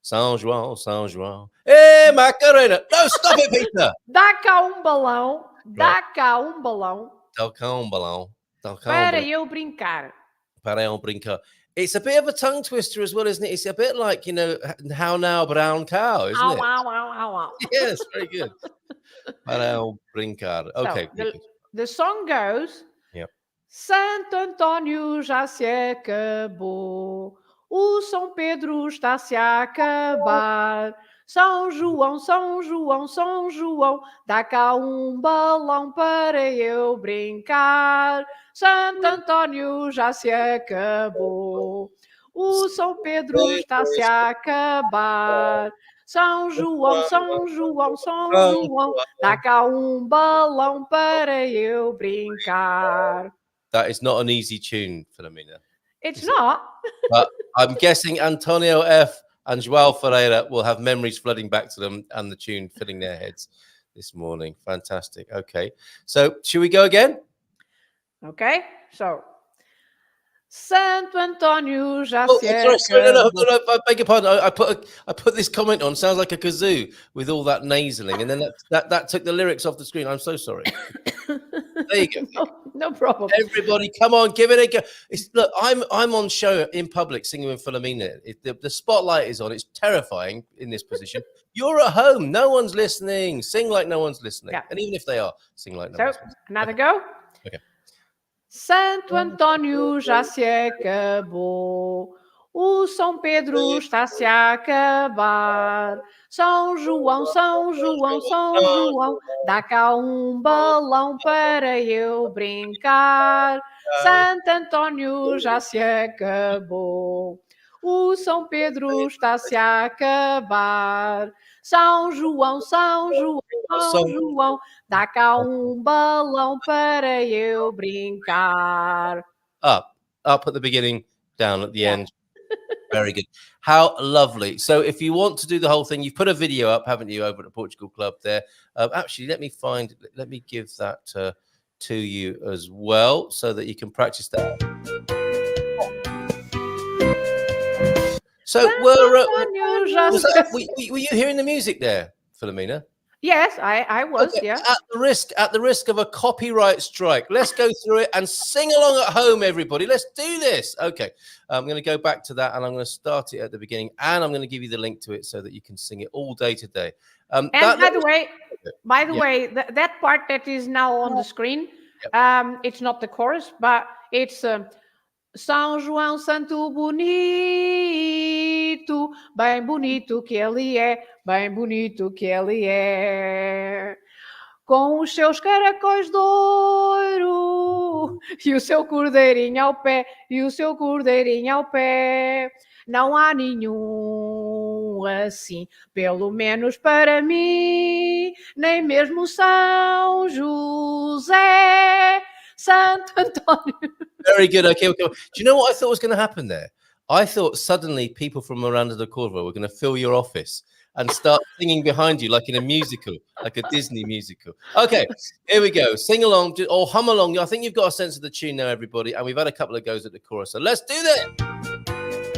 São João, São João. Hey, Macarena. No, stop it, Peter. Dá cá um balão. Dá cá um balão. Dá cá um balão. Dá cá um Para balão. eu brincar. Para eu brincar. It's a bit of a tongue twister as well, isn't it? It's a bit like, how now, brown cow, isn't Ow, it? ow, ow, ow, ow. Yes, very good. Para eu brincar. Okay. So, the song goes, Yep. Santo Antônio já se acabou, o São Pedro está-se a acabar. São João, São João, São João, dá cá um balão para eu brincar. Santo Antônio já se acabou, o São Pedro está-se a acabar. São João, São João, São João, dá cá um balão para eu brincar. That is not an easy tune, Filomena. It's not. But I'm guessing Antonio F. and João Ferreira will have memories flooding back to them and the tune filling their heads this morning. Fantastic. Okay. So, should we go again? Okay, so Santo Antônio já Oh, se sorry, no, acabou. I beg your pardon. I put this comment on. Sounds like a kazoo with all that nasaling, and then that took the lyrics off the screen. I'm so sorry. There you go. No problem. Everybody, come on, give it a go. Look, I'm on show in public singing with Filomena. The spotlight is on. It's terrifying in this position. You're at home. No one's listening. Sing like no one's listening. Yeah. And even if they are, sing like no So, one's listening. another go. Okay. Santo Antônio já se acabou, o São Pedro está-se a acabar. São João, São João, São João, dá cá um balão para eu brincar. Santo Antônio já se acabou, o São Pedro está-se a acabar. São João, São João, São João, dá cá um balão para eu brincar. Up at the beginning, down at the end. Very good. How lovely. So if you want to do the whole thing, you've put a video up, haven't you, over at the Portugal Club there? Actually, let me give that to you as well so that you can practice that. So were you hearing the music there, Filomena? Yes, I was. Okay, Yeah. At the risk of a copyright strike, let's go through it and sing along at home, everybody. Let's do this. Okay, I'm going to go back to that, and I'm going to start it at the beginning, and I'm going to give you the link to it so that you can sing it all day today. And by the way, that part that is now on the screen, it's not the chorus, but it's São João Santo bonito, bem bonito que ele é, bem bonito que ele é. Com os seus caracóis de ouro e o seu cordeirinho ao pé, e o seu cordeirinho ao pé. Não há nenhum assim, pelo menos para mim, nem mesmo São José, Santo Antônio. Very good. Okay. Do you know what I thought was going to happen there? I thought suddenly people from Miranda de Córdoba were going to fill your office and start singing behind you like in a musical, like a Disney musical. Okay, here we go. Sing along or hum along. I think you've got a sense of the tune now, everybody, and we've had a couple of goes at the chorus. So let's do that.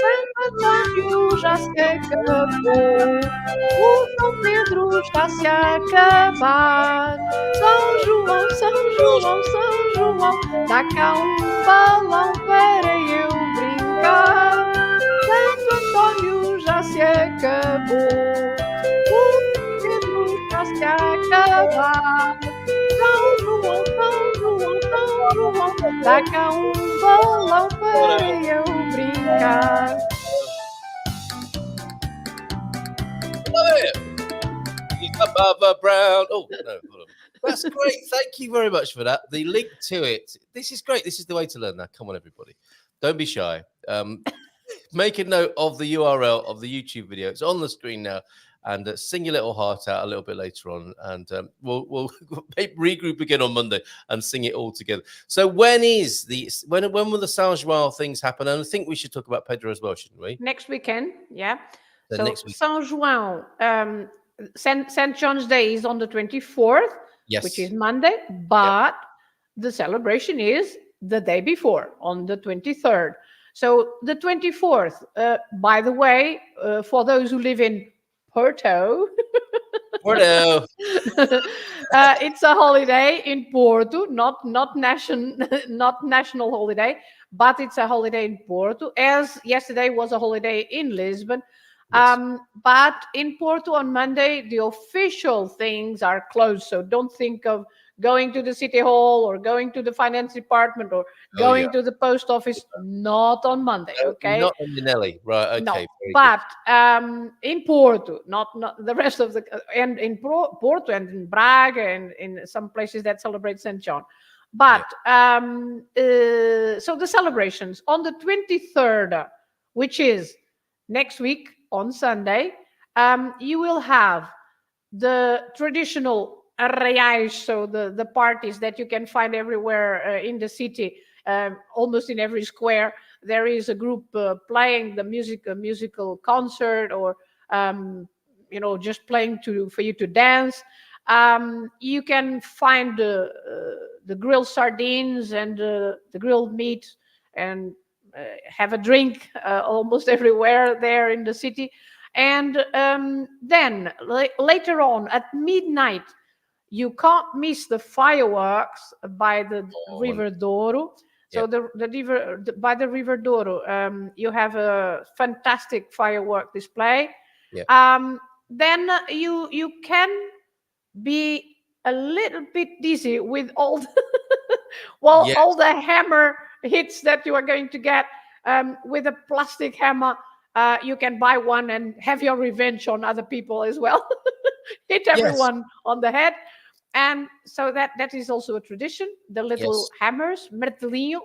Santo Antônio já se acabou. O São Pedro está se a acabar. São João, São João, São João, dá cá um balão para eu brincar. Santo Antônio já se acabou. O São Pedro está se a acabar. São João, São João, São João, dá cá um balão para eu brincar. Baba Brown. Oh, no, hold on. That's great. Thank you very much for that. The link to it. This is great. This is the way to learn that. Come on, everybody. Don't be shy. Make a note of the URL of the YouTube video. It's on the screen now. And sing your little heart out a little bit later on. And we'll regroup again on Monday and sing it all together. So when will the Saint João things happen? And I think we should talk about Pedro as well, shouldn't we? Next weekend, yeah. So next week. Saint João, St. John's Day is on the 24th, yes, which is Monday, but the celebration is the day before, on the 23rd. So the 24th, by the way, for those who live in Porto, it's a holiday in Porto, not national holiday, but it's a holiday in Porto, as yesterday was a holiday in Lisbon. Yes. But in Porto on Monday, the official things are closed. So don't think of going to the city hall or going to the finance department or going to the post office. Not on Monday, okay? Not on Minelli, right? Okay. No, but in Porto, not the rest of the, and in Porto and in Braga and in some places that celebrate St. John. But so the celebrations on the 23rd, which is next week, on Sunday, you will have the traditional arraiais, so the parties that you can find everywhere in the city, almost in every square. There is a group playing the musical concert, or just playing for you to dance. You can find the grilled sardines and the grilled meat and have a drink almost everywhere there in the city. And then later on at midnight, you can't miss the fireworks by the River Douro. So by the River Douro, you have a fantastic firework display. Then you can be a little bit dizzy with all the hammer hits that you are going to get with a plastic hammer. You can buy one and have your revenge on other people as well. Hit everyone on the head. And so that is also a tradition. The little hammers, martelinho,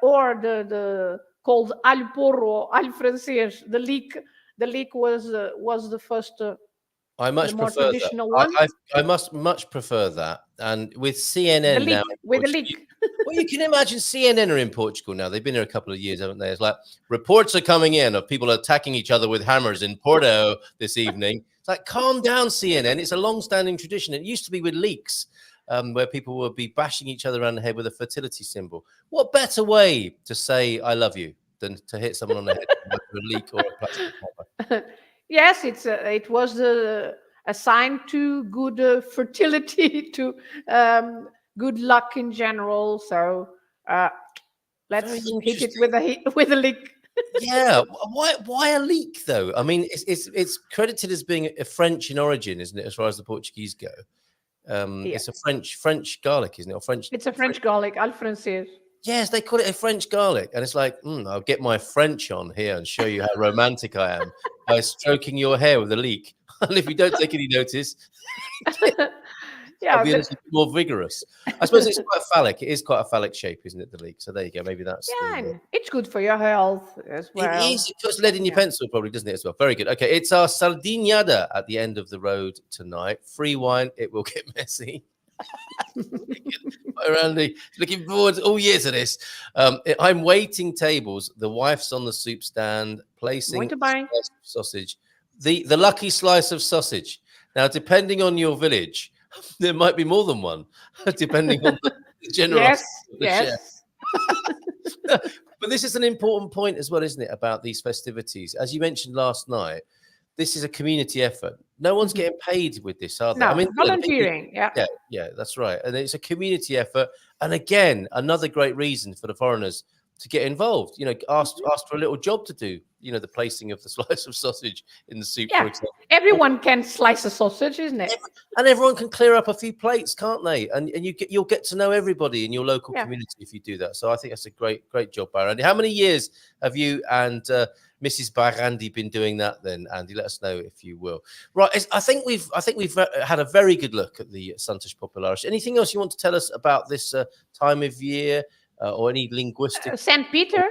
or the called alho porro, alho francês, the leek. The leek was the first. I much prefer that. I must much prefer that. And with CNN now, with the leek. Well, you can imagine CNN are in Portugal now. They've been here a couple of years, haven't they? It's like reports are coming in of people attacking each other with hammers in Porto this evening. It's like, calm down, CNN. It's a long-standing tradition. It used to be with leeks, where people would be bashing each other around the head with a fertility symbol. What better way to say I love you than to hit someone on the head with a leek or a plastic hammer? Yes, it was a sign to good fertility, to good luck in general. So let's hit it with a leek. Yeah, why a leek though? I mean, it's credited as being a French in origin, isn't it? As far as the Portuguese go, it's a French garlic, isn't it? Or French? It's a French garlic, al francês. Yes, they call it a French garlic, and it's like, I'll get my French on here and show you how romantic I am by stroking your hair with a leek. And if you don't take any notice, I'll be a little bit more vigorous. I suppose it's quite phallic. It is quite a phallic shape, isn't it, the leek? So there you go. Maybe that's it's good for your health as well. It is. It puts lead in your pencil, probably, doesn't it, as well? Very good. Okay, it's our sardinhada at the end of the road tonight. Free wine. It will get messy. Randy, looking forward all year to this. I'm waiting tables. The wife's on the soup stand placing sausage. The lucky slice of sausage. Now, depending on your village, there might be more than one, depending on the generosity of the chef. But this is an important point as well, isn't it, about these festivities? As you mentioned last night, this is a community effort. No one's getting paid with this, are they? No, I mean, volunteering. yeah, that's right. And it's a community effort. And again, another great reason for the foreigners to get involved. Ask for a little job to do. The placing of the slice of sausage in the soup, for example. Everyone can slice a sausage, isn't it? And everyone can clear up a few plates, can't they? And you'll get to know everybody in your local community if you do that. So I think that's a great job, Barandi. How many years have you and Mrs. Barandi been doing that then, Andy? Let us know if you will. Right, I think we've had a very good look at the Santos Populares. Anything else you want to tell us about this time of year? Or any linguistic... St. Peter,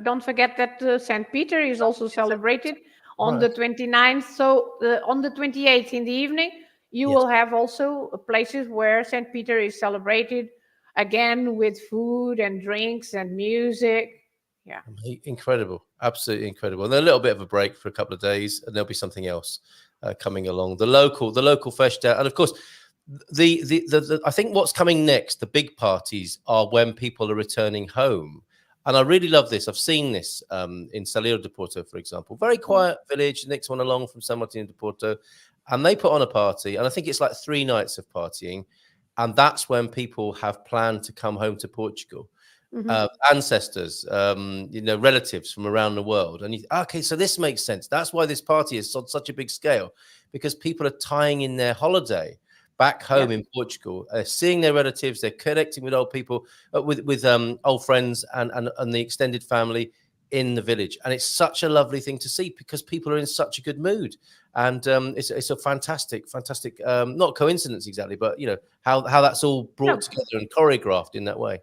don't forget that St. Peter is also celebrated on the 29th. So on the 28th in the evening, you will have also places where St. Peter is celebrated, again with food and drinks and music. Yeah. Incredible. Absolutely incredible. And then a little bit of a break for a couple of days, and there'll be something else coming along. The local festa. And of course, I think what's coming next, the big parties, are when people are returning home. And I really love this. I've seen this in Salero de Porto, for example. Very quiet village, the next one along from San Martin de Porto. And they put on a party. And I think it's like 3 nights of partying. And that's when people have planned to come home to Portugal. Ancestors, relatives from around the world. And okay, so this makes sense. That's why this party is on such a big scale, because people are tying in their holiday back home in Portugal, seeing their relatives, they're connecting with old people, with old friends and the extended family in the village. And it's such a lovely thing to see, because people are in such a good mood. And it's a fantastic, not coincidence exactly, but how that's all brought together and choreographed in that way.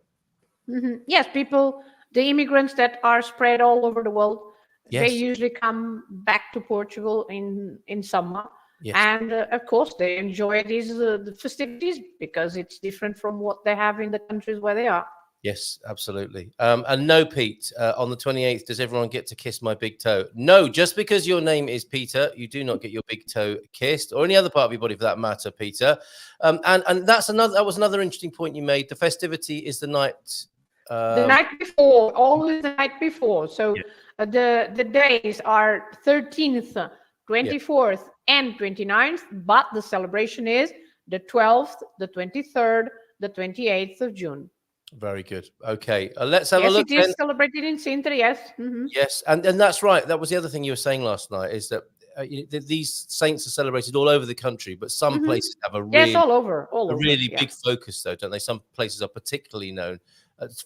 Yes, the immigrants that are spread all over the world, they usually come back to Portugal in summer. Yes. And of course, they enjoy the festivities, because it's different from what they have in the countries where they are. Yes, absolutely. And no, Pete, on the 28th, does everyone get to kiss my big toe? No, just because your name is Peter, you do not get your big toe kissed, or any other part of your body for that matter, Peter. And that was another interesting point you made. The festivity is the night. The night before, always the night before. So the days are 13th, 24th, and 29th, but the celebration is the 12th, the 23rd, the 28th of June. Very good. Okay, let's have a look. Yes, it is celebrated in Sintra, yes. Yes, and that's right. That was the other thing you were saying last night, is that these saints are celebrated all over the country, but some places have a really, all over, big focus, though, don't they? Some places are particularly known.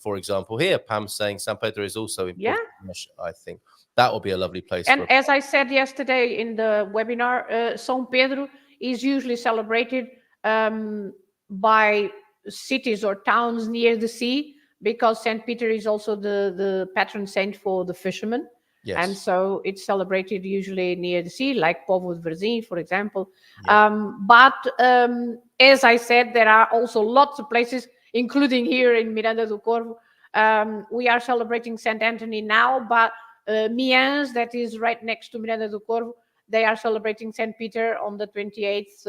For example, here, Pam's saying San Pedro is also important. I think that will be a lovely place. And as I said yesterday in the webinar, São Pedro is usually celebrated by cities or towns near the sea, because St. Peter is also the patron saint for the fishermen. Yes. And so it's celebrated usually near the sea, like Povo de Varzim, for example. But as I said, there are also lots of places, including here in Miranda do Corvo. We are celebrating St. Anthony now, but Mians, that is right next to Miranda do Corvo, they are celebrating St. Peter on the 28th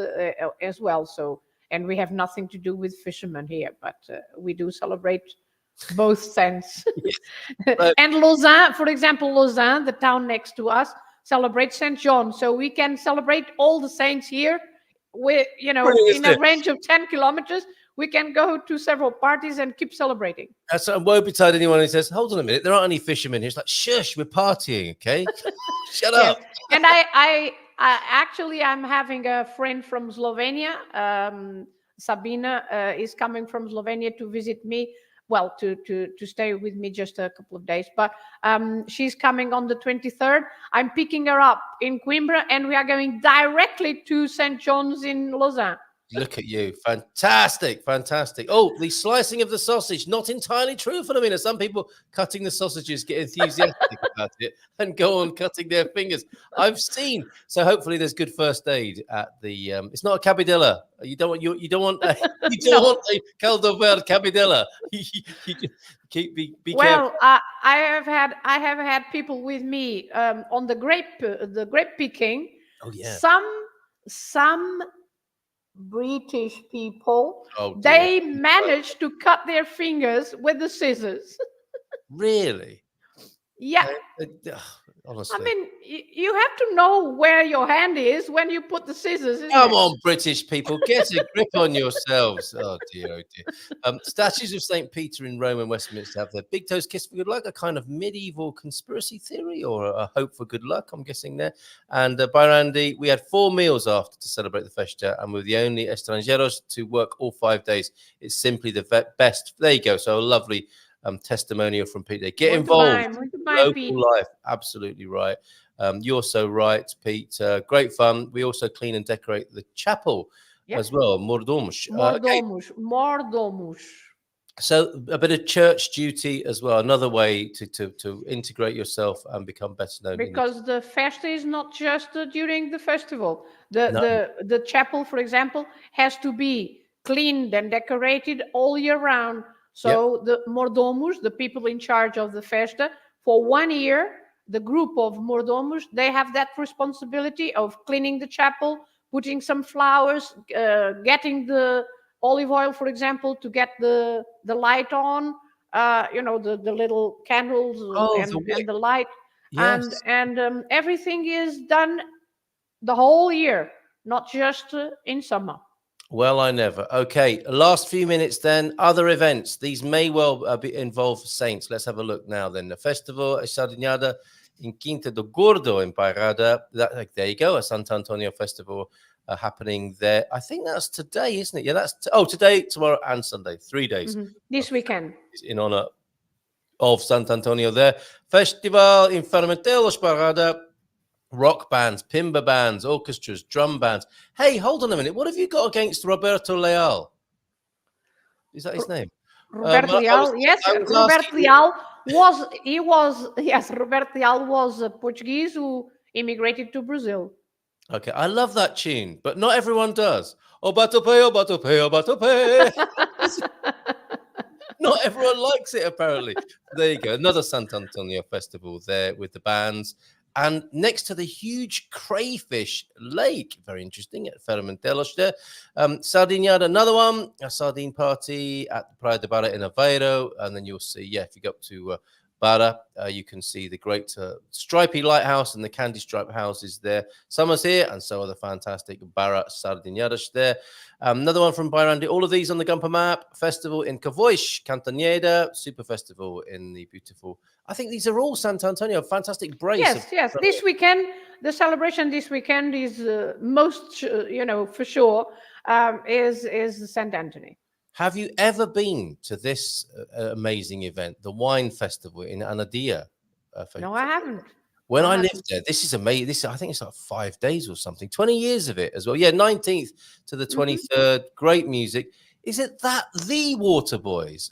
as well. So, and we have nothing to do with fishermen here, but we do celebrate both saints. And Lausanne, for example, Lausanne, the town next to us, celebrates St. John. So we can celebrate all the saints here with, in a range of 10 kilometers. We can go to several parties and keep celebrating. That's woe betide anyone who says, hold on a minute, there aren't any fishermen here. It's like, shush, we're partying, okay? Shut up. And I actually, I'm having a friend from Slovenia. Sabina is coming from Slovenia to visit me. Well, to stay with me just a couple of days. But she's coming on the 23rd. I'm picking her up in Coimbra, and we are going directly to St. John's in Lausanne. Look at you. Fantastic. Oh, the slicing of the sausage, not entirely true, Filomena. Some people cutting the sausages get enthusiastic about it and go on cutting their fingers. I've seen. So hopefully there's good first aid at the it's not a cabidella. You don't want a caldo verde cabidella. Be well, careful. I have had people with me on the grape picking. Oh yeah. Some British people, they managed to cut their fingers with the scissors. Really? Yeah. Honestly. I mean, you have to know where your hand is when you put the scissors, isn't Come it? on, British people, get a grip on yourselves. Oh dear, oh dear. Statues of St. Peter in Rome and Westminster have their big toes kissed for good luck, a kind of medieval conspiracy theory or a hope for good luck, I'm guessing there. And by Randy, we had 4 meals after to celebrate the festa, and we're the only estrangeros to work all 5 days. It's simply the best. There you go. So a lovely testimonial from Pete. Get involved. Muito bem, Pete. Local life. Absolutely right. You're so right, Pete. Great fun. We also clean and decorate the chapel as well. Mordomos. Mordomos. So a bit of church duty as well. Another way to integrate yourself and become better known. Because the festa is not just during the festival. The chapel, for example, has to be cleaned and decorated all year round. So the mordomos, the people in charge of the festa, for 1 year, the group of mordomos, they have that responsibility of cleaning the chapel, putting some flowers, getting the olive oil, for example, to get the light on, the little candles and the light. Yes. And everything is done the whole year, not just in summer. Well, I never. Okay, last few minutes then. Other events. These may well involve saints. Let's have a look now then. The Festival Sardinhada in Quinta do Gordo in Bairrada. There you go, a Sant'Antonio Festival happening there. I think that's today, isn't it? Yeah, that's today, tomorrow, and Sunday. 3 days. This weekend. In honor of Sant'Antonio there. Festival in Fermentelos Bairrada. Rock bands, timber bands, orchestras, drum bands. Hey, hold on a minute. What have you got against Roberto Leal? Is that his name? Roberto Leal, yes. Roberto Leal Roberto Leal was a Portuguese who immigrated to Brazil. Okay, I love that tune, but not everyone does. Oh, batope, oh, batope, oh, batope. Not everyone likes it, apparently. There you go. Another Sant'Antonio festival there with the bands. And next to the huge crayfish lake, very interesting at Fermentelos there. Sardinhada, another one, a sardine party at the Praia de Barra in Aveiro. And then you'll see, if you go up to Barra, you can see the great stripy lighthouse and the candy stripe houses there. Summer's here, and so are the fantastic Barra Sardinhadas there. Another one from Bairrandi. All of these on the Gumper map. Festival in Cavois, Cantanheda, Super Festival in the beautiful. I think these are all Sant'Antonio. Fantastic brace. Yes. This weekend, the celebration this weekend is most, for sure, is Saint Anthony. Have you ever been to this amazing event, the wine festival in Anadia? No, I haven't. When I lived there, this is amazing. I think it's like 5 days or something. 20 years of it as well. Yeah, 19th to the 23rd. Great music. Is it that the Waterboys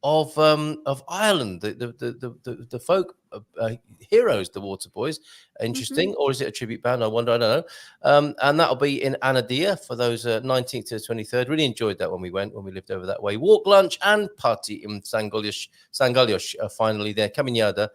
of Ireland, the folk heroes, the Waterboys? Interesting. Or is it a tribute band? I wonder. I don't know. And that'll be in Anadia for those 19th to the 23rd. Really enjoyed that when we lived over that way. Walk, lunch, and party in Sangalhos. Finally there. Caminhada.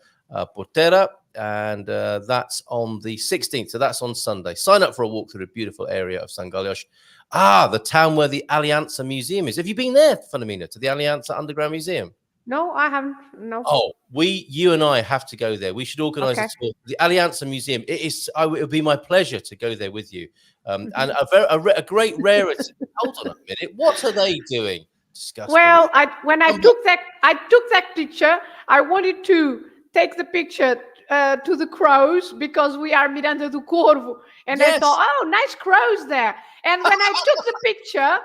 Portera, and that's on the 16th, so that's on Sunday. Sign up for a walk through the beautiful area of Sangalhos. The town where the Alianza Museum is. Have you been there, Filomena, to the Alianza Underground Museum? No, I haven't. No. Oh, you and I have to go there. We should organise a tour. The Alianza Museum. It would be my pleasure to go there with you. And a great rarity. Hold on a minute. What are they doing? Disgusting. Well, when I took that picture, I wanted to take the picture to the crows because we are Miranda do Corvo. And I thought, oh, nice crows there. And when I took the picture,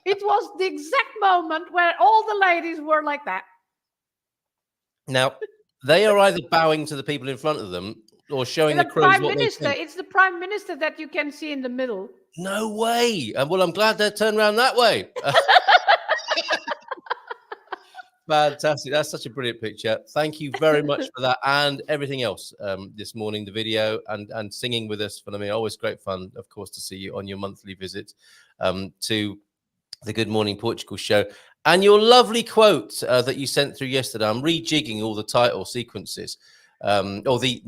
it was the exact moment where all the ladies were like that. Now, they are either bowing to the people in front of them or showing the crows Prime what Minister. they think. It's the Prime Minister that you can see in the middle. No way. Well, I'm glad they're turned around that way. Fantastic. That's such a brilliant picture. Thank you very much for that and everything else this morning, the video and singing with us. For me, always great fun, of course, to see you on your monthly visit to the Good Morning Portugal show. And your lovely quote that you sent through yesterday. I'm rejigging all the title sequences. All the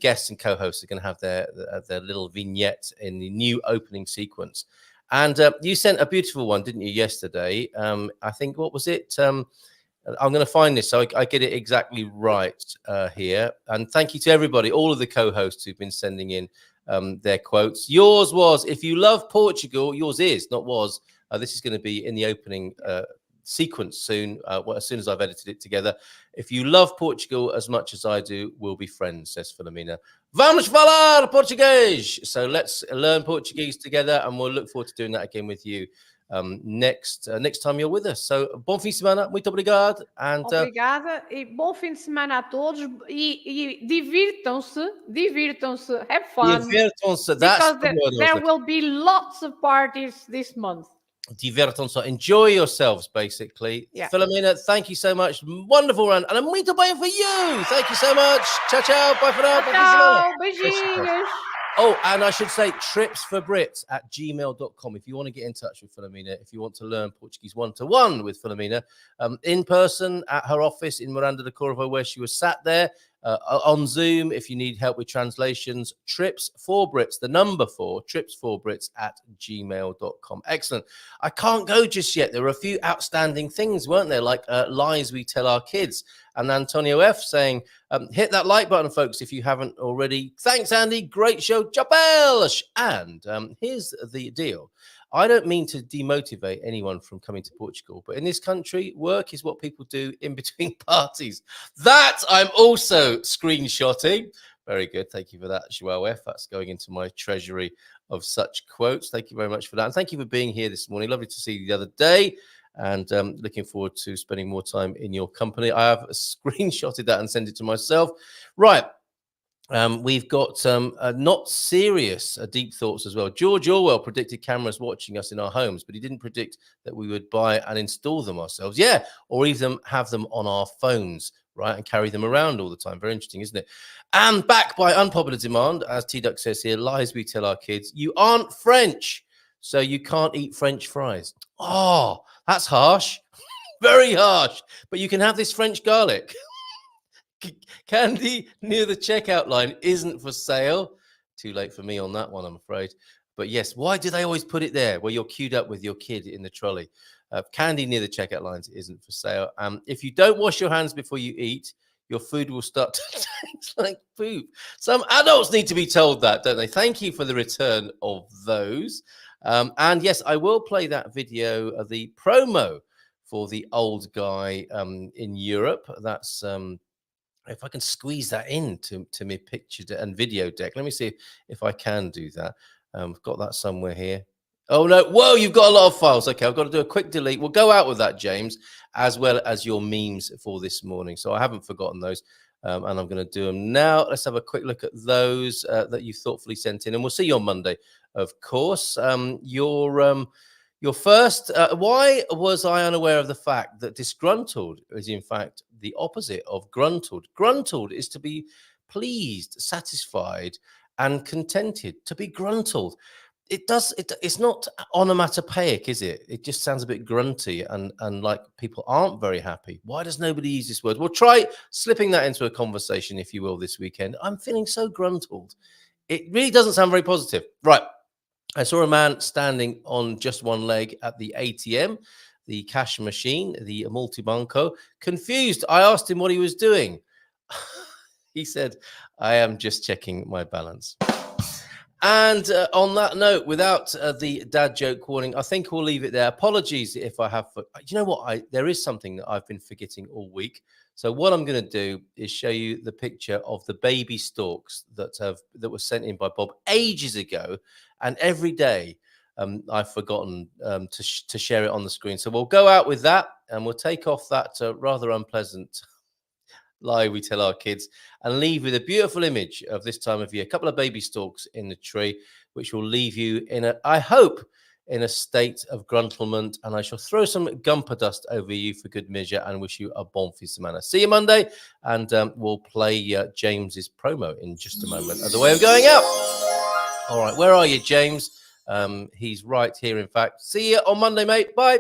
guests and co-hosts are going to have their little vignette in the new opening sequence. And you sent a beautiful one, didn't you, yesterday? I think, what was it? I'm going to find this so I get it exactly right here. And thank you to everybody, all of the co-hosts who've been sending in their quotes. Yours was, if you love Portugal, yours is, not was. This is going to be in the opening sequence soon, as soon as I've edited it together. If you love Portugal as much as I do, we'll be friends, says Filomena. Vamos falar português. So let's learn Portuguese together, and we'll look forward to doing that again with you next time you're with us. So, bom fim de semana, muito obrigado. And, obrigada e bom fim de semana a todos e divirtam-se, have fun. Divirtam-se, that's because there will be lots of parties this month. Divertam-se, enjoy yourselves, basically. Yeah. Filomena, thank you so much. Wonderful run, and muito bem for you. Thank you so much. Ciao, ciao. Bye for now. Ciao, beijinhos. Oh, and I should say tripsforbrits@gmail.com if you want to get in touch with Filomena, if you want to learn Portuguese one-to-one with Filomena, in person at her office in Miranda de Corvo, where she was sat there, on Zoom, if you need help with translations, tripsforbrits, the number 4, tripsforbrits@gmail.com. Excellent. I can't go just yet. There were a few outstanding things, weren't there? Like lies we tell our kids. And Antonio F saying, hit that like button, folks, if you haven't already. Thanks, Andy. Great show. Chapels. And here's the deal. I don't mean to demotivate anyone from coming to Portugal, but in this country, work is what people do in between parties. That I'm also screenshotting. Very good. Thank you for that, Joao F. That's going into my treasury of such quotes. Thank you very much for that. And thank you for being here this morning. Lovely to see you the other day. And looking forward to spending more time in your company. I have screenshotted that and sent it to myself. Right. We've got not serious deep thoughts as well. George Orwell predicted cameras watching us in our homes, but he didn't predict that we would buy and install them ourselves. Yeah, or even have them on our phones, right, and carry them around all the time. Very interesting, isn't it? And back by unpopular demand, as T-Duck says here, lies we tell our kids. You aren't French, so you can't eat French fries. Oh, that's harsh. Very harsh. But you can have this French garlic. Candy near the checkout line isn't for sale. Too late for me on that one, I'm afraid. But yes, why do they always put it there where you're queued up with your kid in the trolley? Candy near the checkout lines isn't for sale. If you don't wash your hands before you eat, your food will start to taste like poop. Some adults need to be told that, don't they? Thank you for the return of those. And yes, I will play that video of the promo for the old guy in Europe. That's if I can squeeze that into my picture and video deck. Let me see if I can do that. I've got that somewhere here. Oh, no. Whoa, you've got a lot of files. Okay, I've got to do a quick delete. We'll go out with that, James, as well as your memes for this morning. So I haven't forgotten those, and I'm going to do them now. Let's have a quick look at those that you thoughtfully sent in, and we'll see you on Monday, of course. Your first, why was I unaware of the fact that disgruntled is in fact the opposite of gruntled? Gruntled is to be pleased, satisfied, and contented. To be gruntled, it's not onomatopoeic, is it? It just sounds a bit grunty and like people aren't very happy. Why does nobody use this word? Well, try slipping that into a conversation, if you will, this weekend. I'm feeling so gruntled. It really doesn't sound very positive. Right. I saw a man standing on just one leg at the ATM, the cash machine, the multibanco. Confused, I asked him what he was doing. He said, I am just checking my balance. And on that note, without the dad joke warning, I think we'll leave it there. Apologies if I have. You know what? There is something that I've been forgetting all week. So what I'm going to do is show you the picture of the baby storks that were sent in by Bob ages ago. And every day I've forgotten to share it on the screen. So we'll go out with that and we'll take off that rather unpleasant lie we tell our kids and leave with a beautiful image of this time of year. A couple of baby storks in the tree, which will leave you I hope, in a state of gruntlement. And I shall throw some gumper dust over you for good measure and wish you a bon fin semana. See you Monday. And we'll play James's promo in just a moment as a way of going out. All right, where are you, James? He's right here, in fact. See you on Monday, mate. Bye.